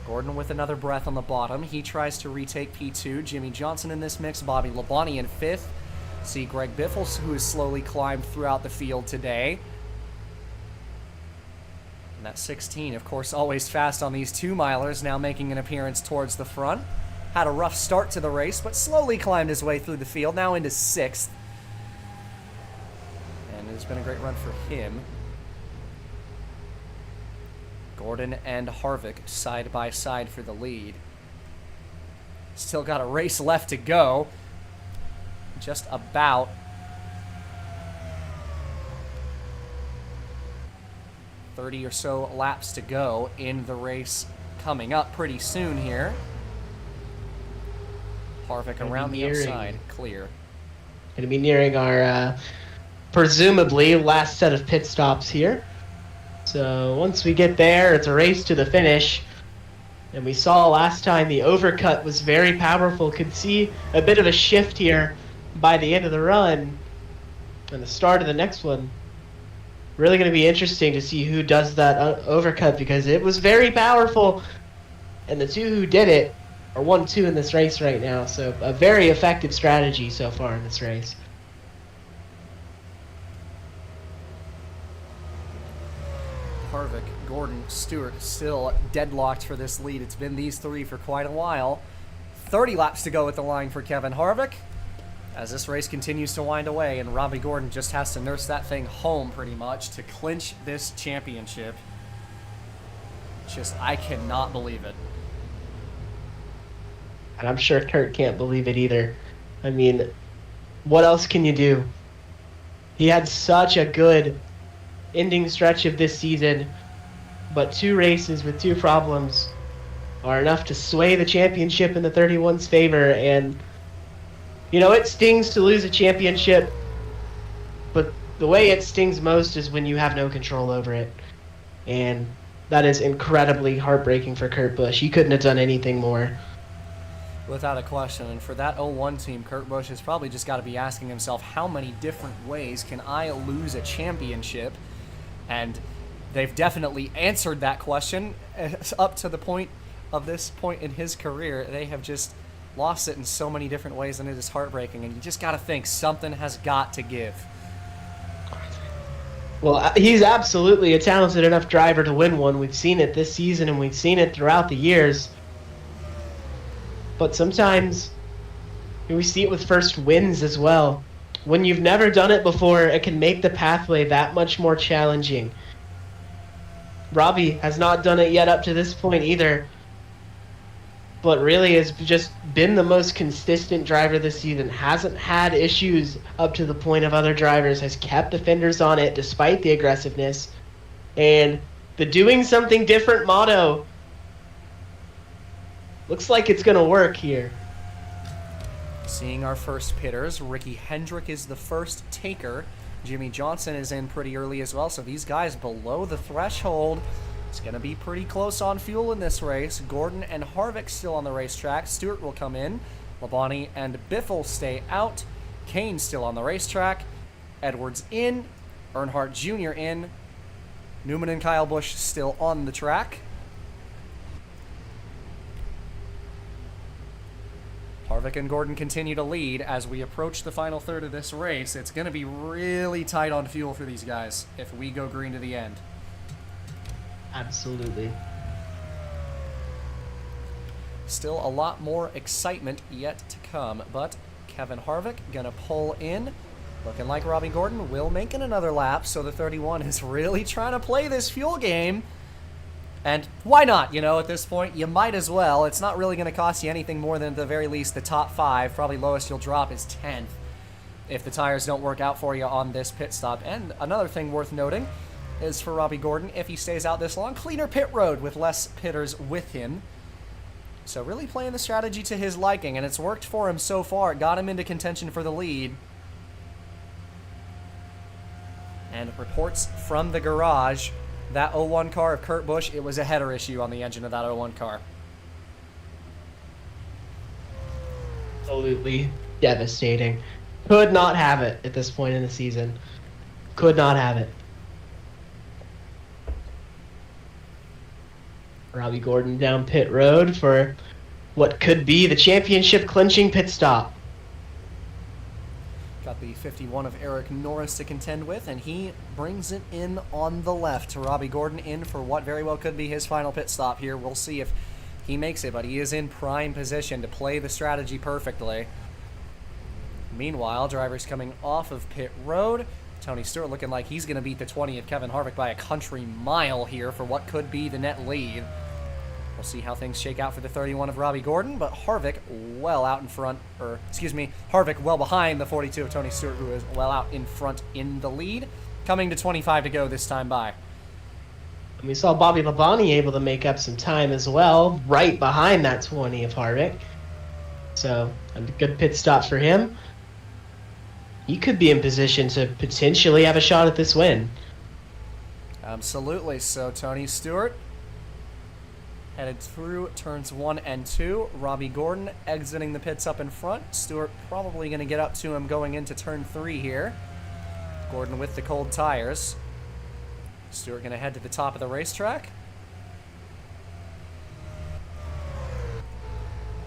Speaker 2: Gordon with another breath on the bottom. He tries to retake P2. Jimmy Johnson in this mix. Bobby Labonte in 5th. See Greg Biffle, who has slowly climbed throughout the field today. And that 16, of course, always fast on these 2-milers, now making an appearance towards the front. Had a rough start to the race, but slowly climbed his way through the field, now into 6th. And it's been a great run for him. Gordon and Harvick side by side for the lead. Still got a race left to go. Just about. 30 or so laps to go in the race coming up pretty soon here. Harvick around the outside, clear.
Speaker 4: Going to be nearing our presumably last set of pit stops here. So once we get there, it's a race to the finish. And we saw last time the overcut was very powerful. Could see a bit of a shift here by the end of the run and the start of the next one. Really going to be interesting to see who does that overcut, because it was very powerful. And the two who did it are 1-2 in this race right now. So a very effective strategy so far in this race.
Speaker 2: Harvick, Gordon, Stewart still deadlocked for this lead. It's been these three for quite a while. 30 laps to go at the line for Kevin Harvick as this race continues to wind away, and Robbie Gordon just has to nurse that thing home pretty much to clinch this championship. Just, I cannot believe it.
Speaker 4: And I'm sure Kurt can't believe it either. I mean, what else can you do? He had such a good ending stretch of this season, but 2 races with 2 problems are enough to sway the championship in the 31's favor. And you know, it stings to lose a championship, but the way it stings most is when you have no control over it. And that is incredibly heartbreaking for Kurt Busch. He couldn't have done anything more.
Speaker 2: Without a question. And for that 01 team, Kurt Busch has probably just got to be asking himself, how many different ways can I lose a championship? And they've definitely answered that question up to the point of this point in his career. They have just lost it in so many different ways, and it is heartbreaking. And you just got to think something has got to give.
Speaker 4: Well, he's absolutely a talented enough driver to win one. We've seen it this season, and we've seen it throughout the years. But sometimes we see it with first wins as well. When you've never done it before, it can make the pathway that much more challenging. Robbie has not done it yet up to this point either, but really has just been the most consistent driver this season. Hasn't had issues up to the point of other drivers, has kept the fenders on it despite the aggressiveness. And the doing something different motto looks like it's going to work here.
Speaker 2: Seeing our first pitters, Ricky Hendrick is the first taker. Jimmy Johnson is in pretty early as well, so these guys below the threshold. It's going to be pretty close on fuel in this race. Gordon and Harvick still on the racetrack. Stewart will come in. Labonte and Biffle stay out. Kane still on the racetrack. Edwards in. Earnhardt Jr. in. Newman and Kyle Busch still on the track. Harvick and Gordon continue to lead as we approach the final third of this race. It's going to be really tight on fuel for these guys if we go green to the end.
Speaker 4: Absolutely.
Speaker 2: Still a lot more excitement yet to come, but Kevin Harvick going to pull in. Looking like Robbie Gordon will make it another lap, so the 31 is really trying to play this fuel game. And why not? You know, at this point, you might as well. It's not really going to cost you anything more than, at the very least, the top 5. Probably lowest you'll drop is 10th if the tires don't work out for you on this pit stop. And another thing worth noting is for Robbie Gordon, if he stays out this long, cleaner pit road with less pitters with him. So really playing the strategy to his liking, and it's worked for him so far. It got him into contention for the lead. And reports from the garage, that 01 car of Kurt Busch, it was a header issue on the engine of that 01 car.
Speaker 4: Absolutely devastating. Could not have it at this point in the season. Could not have it. Robbie Gordon down pit road for what could be the championship clinching pit stop.
Speaker 2: Got the 51 of Eric Norris to contend with, and he brings it in on the left to Robbie Gordon in for what very well could be his final pit stop here. We'll see if he makes it, but he is in prime position to play the strategy perfectly. Meanwhile, drivers coming off of pit road. Tony Stewart looking like he's going to beat the 20 of Kevin Harvick by a country mile here for what could be the net lead. We'll see how things shake out for the 31 of Robbie Gordon, but Harvick well out in front, or excuse me, Harvick well behind the 42 of Tony Stewart, who is well out in front in the lead. Coming to 25 to go this time by.
Speaker 4: And we saw Bobby Labonte able to make up some time as well, right behind that 20 of Harvick. So, a good pit stop for him. He could be in position to potentially have a shot at this win.
Speaker 2: Absolutely. So, Tony Stewart headed through turns 1 and 2. Robbie Gordon exiting the pits up in front. Stewart probably going to get up to him going into turn 3 here. Gordon with the cold tires. Stewart going to head to the top of the racetrack.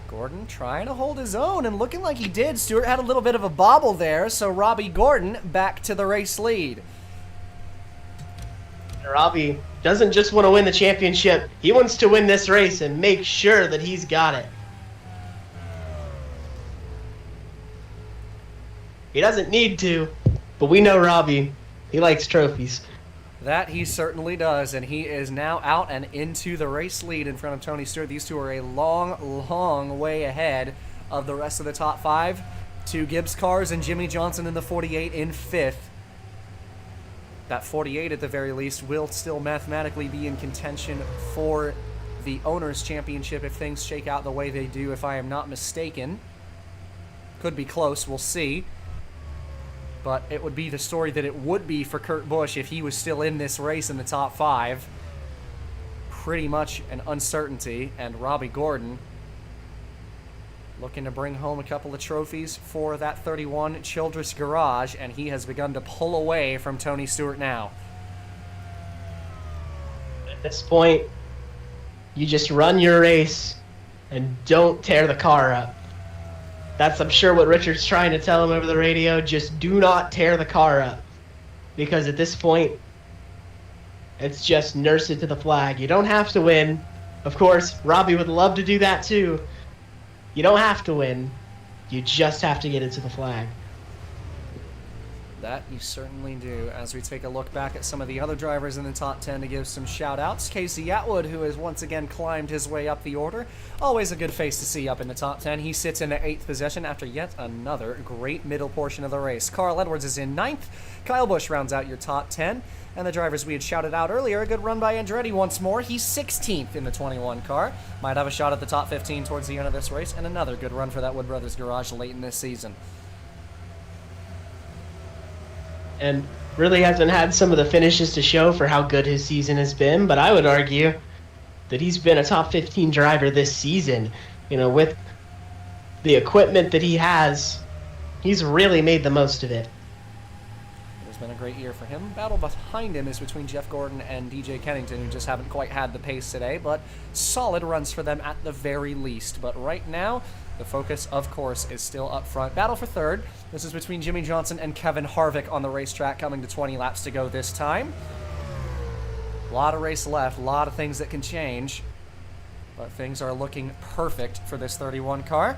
Speaker 2: Gordon trying to hold his own and looking like he did. Stewart had a little bit of a bobble there, so Robbie Gordon back to the race lead.
Speaker 4: Robbie doesn't just want to win the championship. He wants to win this race and make sure that he's got it. He doesn't need to, but we know Robbie. He likes trophies.
Speaker 2: That he certainly does, and he is now out and into the race lead in front of Tony Stewart. These two are a long, long way ahead of the rest of the top 5. 2 Gibbs cars and Jimmy Johnson in the 48 in 5th. That 48 at the very least will still mathematically be in contention for the Owners' Championship if things shake out the way they do, if I am not mistaken. Could be close, we'll see. But it would be the story that it would be for Kurt Busch if he was still in this race in the top 5. Pretty much an uncertainty, and Robbie Gordon looking to bring home a couple of trophies for that 31 Childress Garage, and he has begun to pull away from Tony Stewart now.
Speaker 4: At this point, you just run your race and don't tear the car up. That's, I'm sure, what Richard's trying to tell him over the radio. Just do not tear the car up. Because at this point, it's just nurse it to the flag. You don't have to win. Of course, Robbie would love to do that too. You don't have to win. You just have to get it to the flag.
Speaker 2: That you certainly do. As we take a look back at some of the other drivers in the top 10 to give some shout-outs. Casey Atwood, who has once again climbed his way up the order. Always a good face to see up in the top 10. He sits in the 8th position after yet another great middle portion of the race. Carl Edwards is in 9th. Kyle Busch rounds out your top 10. And the drivers we had shouted out earlier, a good run by Andretti once more. He's 16th in the 21 car. Might have a shot at the top 15 towards the end of this race. And another good run for that Wood Brothers Garage late in this season.
Speaker 4: And really hasn't had some of the finishes to show for how good his season has been, but I would argue that he's been a top 15 driver this season. You know, with the equipment that he has, he's really made the most of it.
Speaker 2: It's been a great year for him. Battle behind him is between Jeff Gordon and DJ Kennington, who just haven't quite had the pace today, but solid runs for them at the very least. But right now, the focus, of course, is still up front. Battle for third. This is between Jimmy Johnson and Kevin Harvick on the racetrack, coming to 20 laps to go this time. A lot of race left, a lot of things that can change, but things are looking perfect for this 31 car.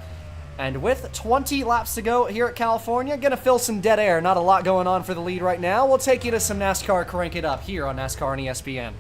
Speaker 2: And with 20 laps to go here at California, gonna fill some dead air. Not a lot going on for the lead right now. We'll take you to some NASCAR Crank It Up here on NASCAR and ESPN.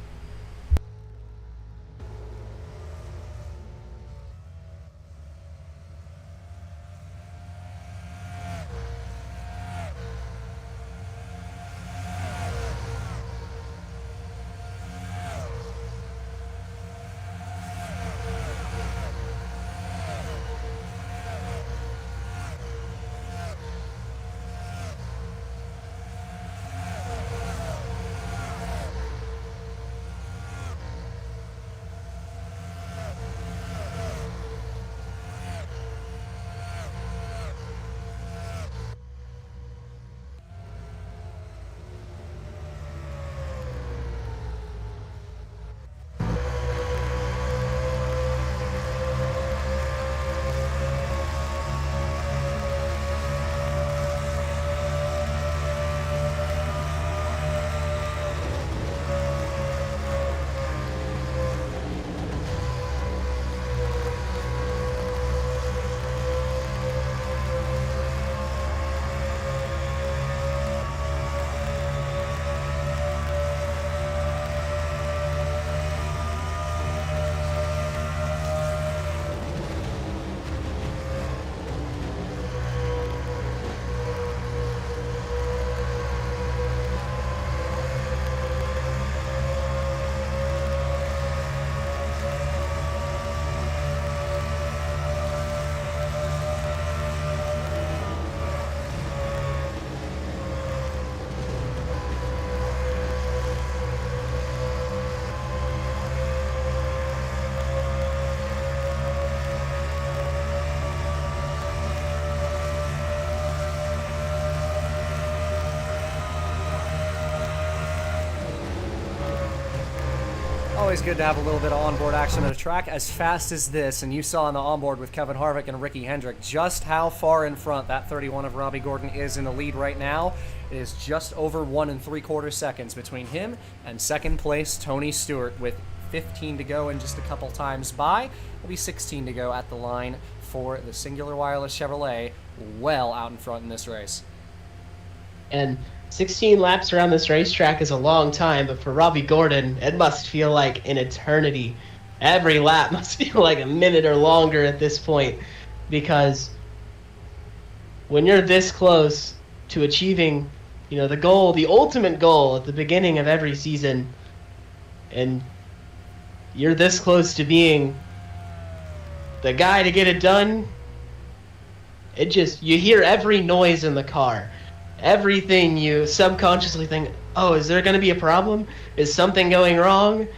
Speaker 2: Always good to have a little bit of onboard action on a track as fast as this, and you saw on the onboard with Kevin Harvick and Ricky Hendrick just how far in front that 31 of Robbie Gordon is in the lead right now. It is just over 1 3/4 seconds between him and second place Tony Stewart, with 15 to go and just a couple times by. It'll be 16 to go at the line for the Singular Wireless Chevrolet, well out in front in this race.
Speaker 4: And 16 laps around this racetrack is a long time, but for Robbie Gordon, it must feel like an eternity. Every lap must feel like a minute or longer at this point, because when you're this close to achieving, the goal, the ultimate goal at the beginning of every season, and you're this close to being the guy to get it done, you hear every noise in the car. Everything you subconsciously think, oh, is there going to be a problem? Is something going wrong?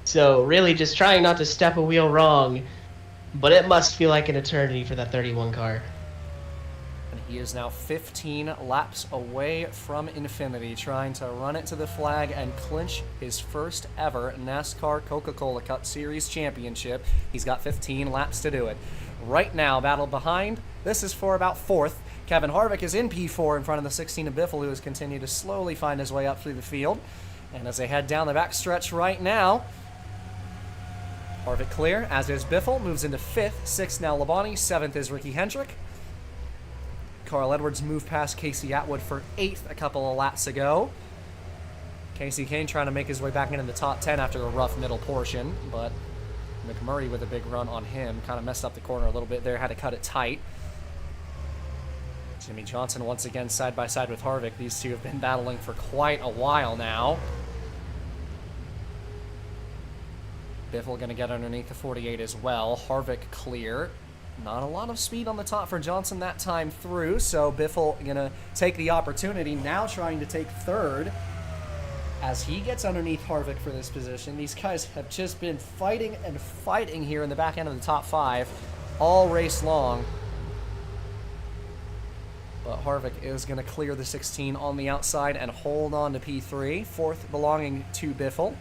Speaker 4: So really just trying not to step a wheel wrong, but it must feel like an eternity for that 31 car.
Speaker 2: And he is now 15 laps away from infinity, trying to run it to the flag and clinch his first ever NASCAR Coca-Cola Cup Series championship. He's got 15 laps to do it. Right now, battle behind. This is for about fourth. Kevin Harvick is in P4 in front of the 16 of Biffle, who has continued to slowly find his way up through the field. And as they head down the back stretch right now, Harvick clear, as is Biffle, moves into 5th. 6th now Labonte. 7th is Ricky Hendrick. Carl Edwards moved past Casey Atwood for 8th a couple of laps ago. Casey Kane trying to make his way back into the top 10 after the rough middle portion, but McMurray with a big run on him kind of messed up the corner a little bit there, had to cut it tight. Jimmy Johnson once again side by side with Harvick. These two have been battling for quite a while now. Biffle going to get underneath the 48 as well. Harvick clear. Not a lot of speed on the top for Johnson that time through, so Biffle going to take the opportunity, now trying to take third as he gets underneath Harvick for this position. These guys have just been fighting and fighting here in the back end of the top 5 all race long. But Harvick is going to clear the 16 on the outside and hold on to P3. Fourth belonging to Biffle.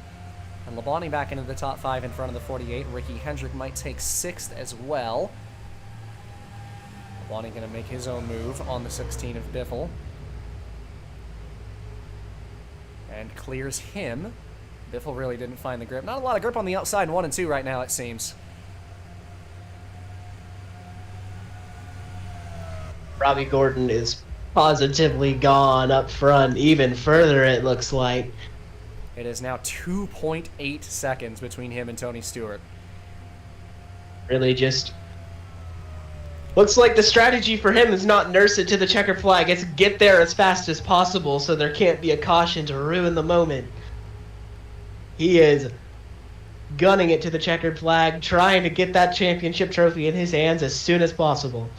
Speaker 2: And Labonte back into the top 5 in front of the 48. Ricky Hendrick might take 6th as well. Labonte going to make his own move on the 16 of Biffle. And clears him. Biffle really didn't find the grip. Not a lot of grip on the outside in 1 and 2 right now, it seems.
Speaker 4: Robbie Gordon is positively gone up front even further, it looks like.
Speaker 2: It is now 2.8 seconds between him and Tony Stewart.
Speaker 4: Really just looks like the strategy for him is not nurse it to the checkered flag. It's get there as fast as possible so there can't be a caution to ruin the moment. He is gunning it to the checkered flag, trying to get that championship trophy in his hands as soon as possible.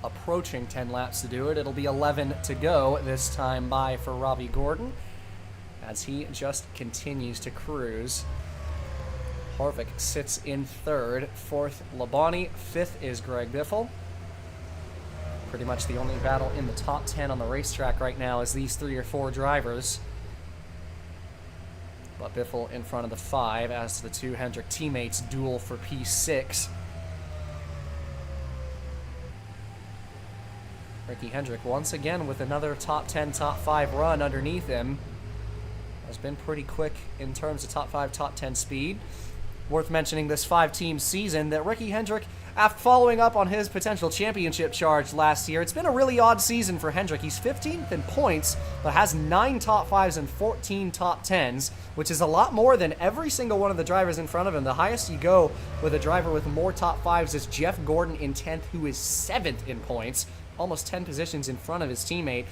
Speaker 2: Approaching 10 laps to do it. It'll be 11 to go this time by for Robbie Gordon as he just continues to cruise. Harvick sits in 3rd, 4th Labonte, 5th is Greg Biffle. Pretty much the only battle in the top 10 on the racetrack right now is these 3 or 4 drivers. But Biffle in front of the 5 as the 2 Hendrick teammates duel for P6. Ricky Hendrick once again with another top 10, top 5 run underneath him. Has been pretty quick in terms of top 5, top 10 speed. Worth mentioning this 5-team season that Ricky Hendrick, after following up on his potential championship charge last year, it's been a really odd season for Hendrick. He's 15th in points, but has 9 top 5s and 14 top 10s, which is a lot more than every single one of the drivers in front of him. The highest you go with a driver with more top 5s is Jeff Gordon in 10th, who is 7th in points, almost 10 positions in front of his teammate.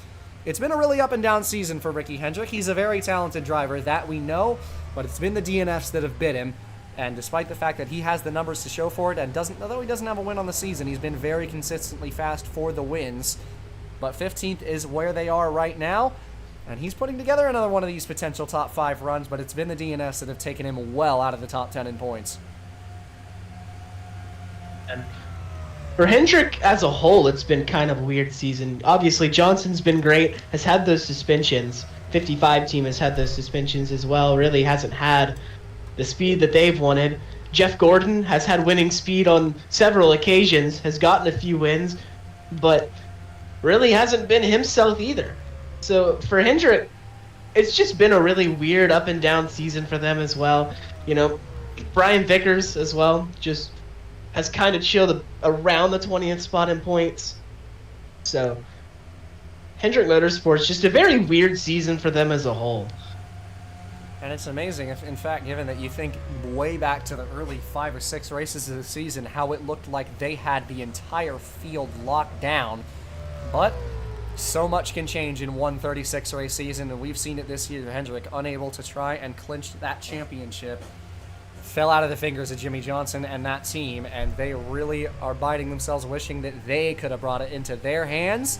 Speaker 2: It's been a really up and down season for Ricky Hendrick. He's a very talented driver, that we know, but it's been the DNFs that have bit him. And despite the fact that he has the numbers to show for it and although he doesn't have a win on the season, he's been very consistently fast for the wins. But 15th is where they are right now. And he's putting together another one of these potential top 5 runs, but it's been the DNFs that have taken him well out of the top 10 in points.
Speaker 4: And for Hendrick as a whole, it's been kind of a weird season. Obviously, Johnson's been great, has had those suspensions. 55 team has had those suspensions as well, really hasn't had the speed that they've wanted. Jeff Gordon has had winning speed on several occasions, has gotten a few wins, but really hasn't been himself either. So for Hendrick, it's just been a really weird up and down season for them as well. You know, Brian Vickers as well just has kind of chilled around the 20th spot in points. So Hendrick Motorsports, just a very weird season for them as a whole.
Speaker 2: And it's amazing, if in fact, given that you think way back to the early 5 or 6 races of the season, how it looked like they had the entire field locked down. But so much can change in one 36 race season, and we've seen it this year. Hendrick unable to try and clinch that championship. Fell out of the fingers of Jimmy Johnson and that team, and they really are biting themselves, wishing that they could have brought it into their hands.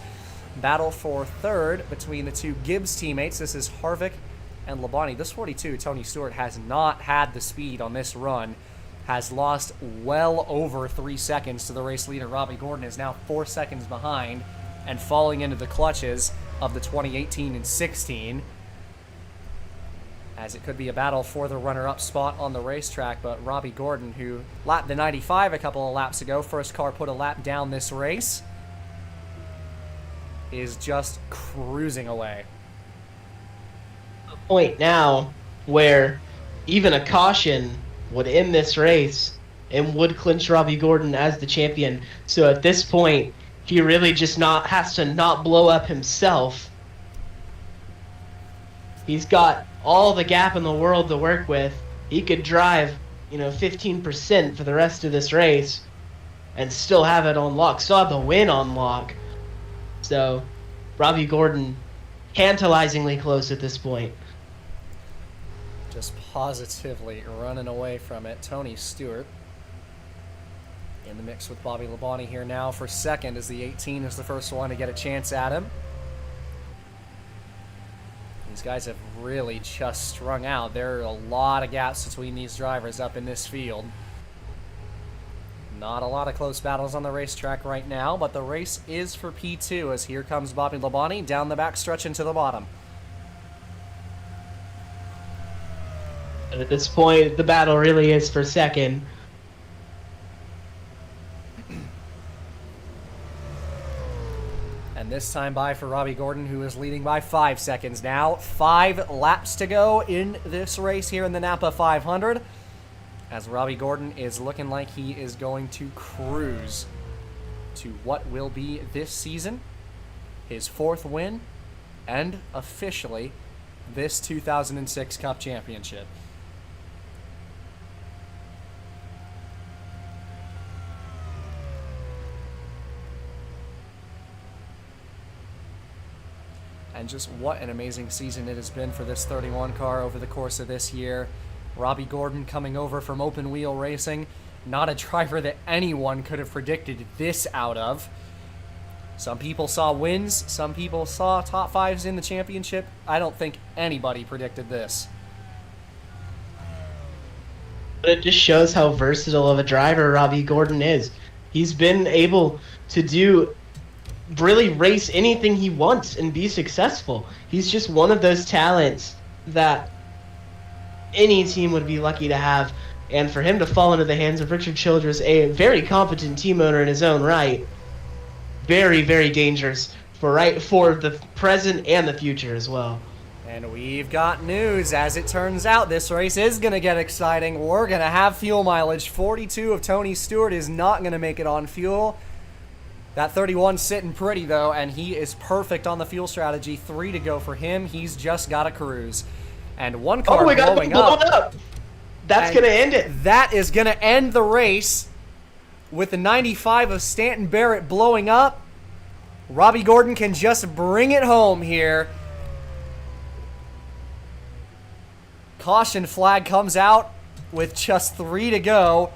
Speaker 2: Battle for 3rd between the 2 Gibbs teammates. This is Harvick and Labonte. This 42, Tony Stewart, has not had the speed on this run, has lost well over 3 seconds to the race leader. Robbie Gordon is now 4 seconds behind and falling into the clutches of the 2018 and 16, as it could be a battle for the runner-up spot on the racetrack. But Robbie Gordon, who lapped the 95 a couple of laps ago, first car put a lap down this race, is just cruising away.
Speaker 4: Point now where even a caution would end this race and would clinch Robbie Gordon as the champion. So at this point, he really just has to not blow up himself. He's got all the gap in the world to work with. He could drive, 15% for the rest of this race and still have it on lock, still have the win on lock. So Robbie Gordon tantalizingly close at this point.
Speaker 2: Just positively running away from it. Tony Stewart in the mix with Bobby Labonte here now for 2nd, as the 18 is the first one to get a chance at him. These guys have really just strung out. There are a lot of gaps between these drivers up in this field. Not a lot of close battles on the racetrack right now, but the race is for P2 as here comes Bobby Labonte down the back stretch into the bottom.
Speaker 4: And at this point, the battle really is for second.
Speaker 2: And this time by for Robbie Gordon, who is leading by 5 seconds now. 5 laps to go in this race here in the Napa 500. As Robbie Gordon is looking like he is going to cruise to what will be this season his 4th win and officially this 2006 Cup Championship. And just what an amazing season it has been for this 31 car over the course of this year. Robbie Gordon coming over from open wheel racing. Not a driver that anyone could have predicted this out of. Some people saw wins. Some people saw top 5s in the championship. I don't think anybody predicted this.
Speaker 4: But it just shows how versatile of a driver Robbie Gordon is. He's been able to really race anything he wants and be successful. He's just one of those talents that any team would be lucky to have, and for him to fall into the hands of Richard Childress, a very competent team owner in his own right, very, very dangerous for the present and the future as well.
Speaker 2: And we've got news. As it turns out, this race is going to get exciting. We're going to have fuel mileage. 42 of Tony Stewart is not going to make it on fuel. That 31's sitting pretty, though, and he is perfect on the fuel strategy. 3 to go for him. He's just got to cruise. And one car blowing up.
Speaker 4: That's going to end it.
Speaker 2: That is going to end the race with the 95 of Stanton Barrett blowing up. Robbie Gordon can just bring it home here. Caution flag comes out with just 3 to go.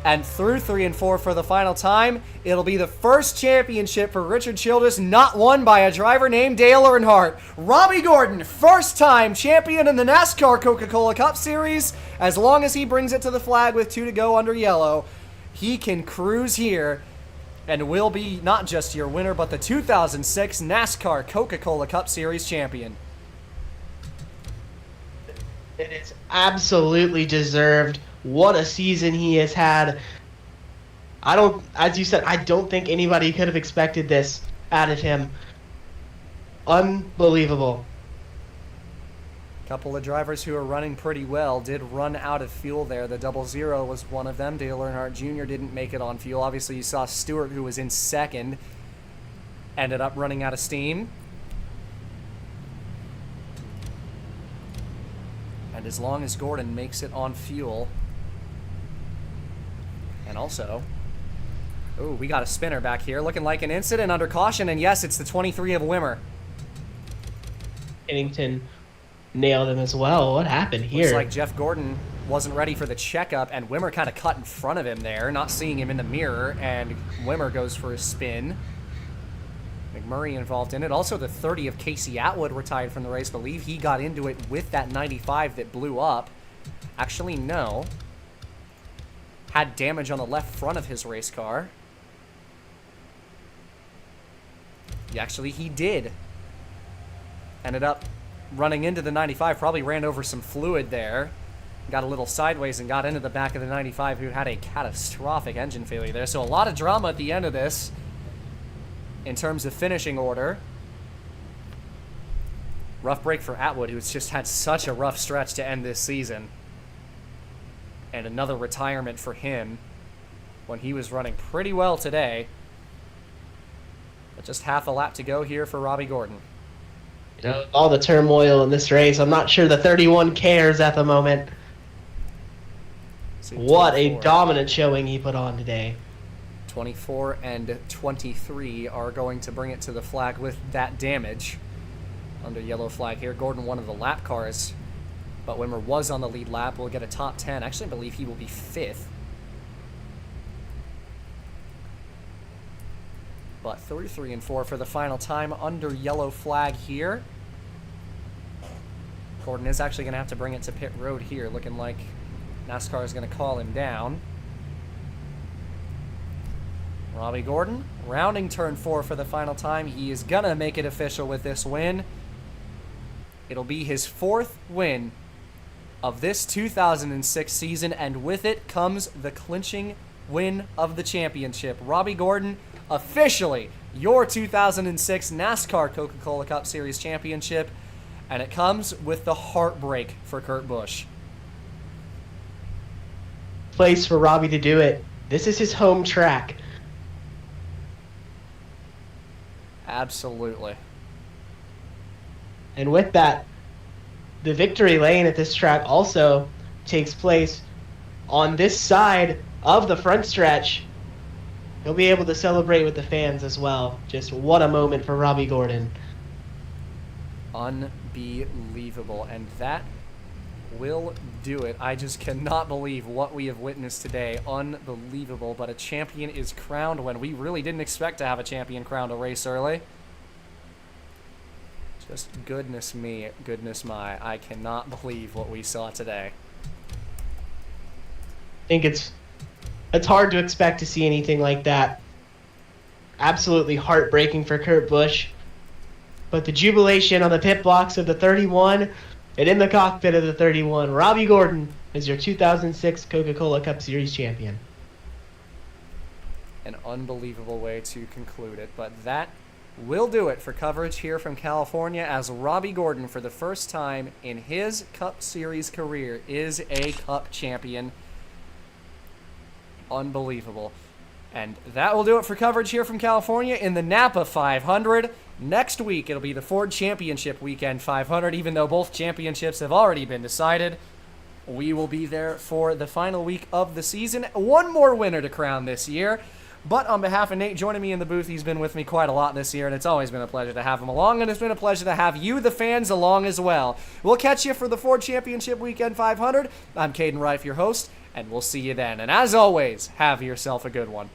Speaker 2: And through 3 and 4 for the final time, it'll be the first championship for Richard Childress not won by a driver named Dale Earnhardt. Robbie Gordon, first time champion in the NASCAR Coca-Cola Cup Series. As long as he brings it to the flag with 2 to go under yellow, he can cruise here and will be not just your winner, but the 2006 NASCAR Coca-Cola Cup Series champion.
Speaker 4: It is absolutely deserved. What a season he has had. As you said, I don't think anybody could have expected this out of him. Unbelievable.
Speaker 2: Couple of drivers who are running pretty well did run out of fuel there. The 00 was one of them. Dale Earnhardt Jr. didn't make it on fuel. Obviously, you saw Stewart, who was in second, ended up running out of steam. And as long as Gordon makes it on fuel... And also, oh, we got a spinner back here. Looking like an incident under caution. And yes, it's the 23 of Wimmer.
Speaker 4: Pennington nailed him as well. What happened here?
Speaker 2: Looks like Jeff Gordon wasn't ready for the checkup, and Wimmer kind of cut in front of him there, not seeing him in the mirror, and Wimmer goes for a spin. McMurray involved in it. Also, the 30 of Casey Atwood retired from the race. I believe he got into it with that 95 that blew up. Actually, no. Had damage on the left front of his race car. Actually, he did. Ended up running into the 95, probably ran over some fluid there. Got a little sideways and got into the back of the 95, who had a catastrophic engine failure there. So a lot of drama at the end of this in terms of finishing order. Rough break for Atwood, who's just had such a rough stretch to end this season. And another retirement for him when he was running pretty well today. But just half a lap to go here for Robbie Gordon.
Speaker 4: You know, all the turmoil in this race, I'm not sure the 31 cares at the moment. What a dominant showing he put on today.
Speaker 2: 24 and 23 are going to bring it to the flag with that damage. Under yellow flag here. Gordon, one of the lap cars. But Wimmer was on the lead lap. Will get a top 10. Actually, I believe he will be 5th. But through 3 and 4 for the final time under yellow flag here. Gordon is actually going to have to bring it to pit road here. Looking like NASCAR is going to call him down. Robbie Gordon, rounding turn 4 for the final time. He is gonna make it official with this win. It'll be his 4th win of this 2006 season, and with it comes the clinching win of the championship. Robbie Gordon, officially your 2006 NASCAR Coca-Cola Cup Series championship, and it comes with the heartbreak for Kurt Busch.
Speaker 4: Place for Robbie to do it. This is his home track.
Speaker 2: Absolutely.
Speaker 4: And with that, the victory lane at this track also takes place on this side of the front stretch. He'll be able to celebrate with the fans as well. Just what a moment for Robbie Gordon.
Speaker 2: Unbelievable. And that will do it. I just cannot believe what we have witnessed today. Unbelievable. But a champion is crowned when we really didn't expect to have a champion crowned a race early. Just goodness me, goodness my. I cannot believe what we saw today.
Speaker 4: I think it's hard to expect to see anything like that. Absolutely heartbreaking for Kurt Busch. But the jubilation on the pit blocks of the 31 and in the cockpit of the 31, Robbie Gordon is your 2006 Coca-Cola Cup Series champion.
Speaker 2: An unbelievable way to conclude it, but that will do it for coverage here from California, as Robbie Gordon, for the first time in his Cup Series career, is a Cup champion. Unbelievable. And that will do it for coverage here from California in the Napa 500. Next week, it'll be the Ford Championship Weekend 500, even though both championships have already been decided. We will be there for the final week of the season. One more winner to crown this year. But on behalf of Nate joining me in the booth, he's been with me quite a lot this year, and it's always been a pleasure to have him along, and it's been a pleasure to have you, the fans, along as well. We'll catch you for the Ford Championship Weekend 500. I'm Caden Reif, your host, and we'll see you then. And as always, have yourself a good one.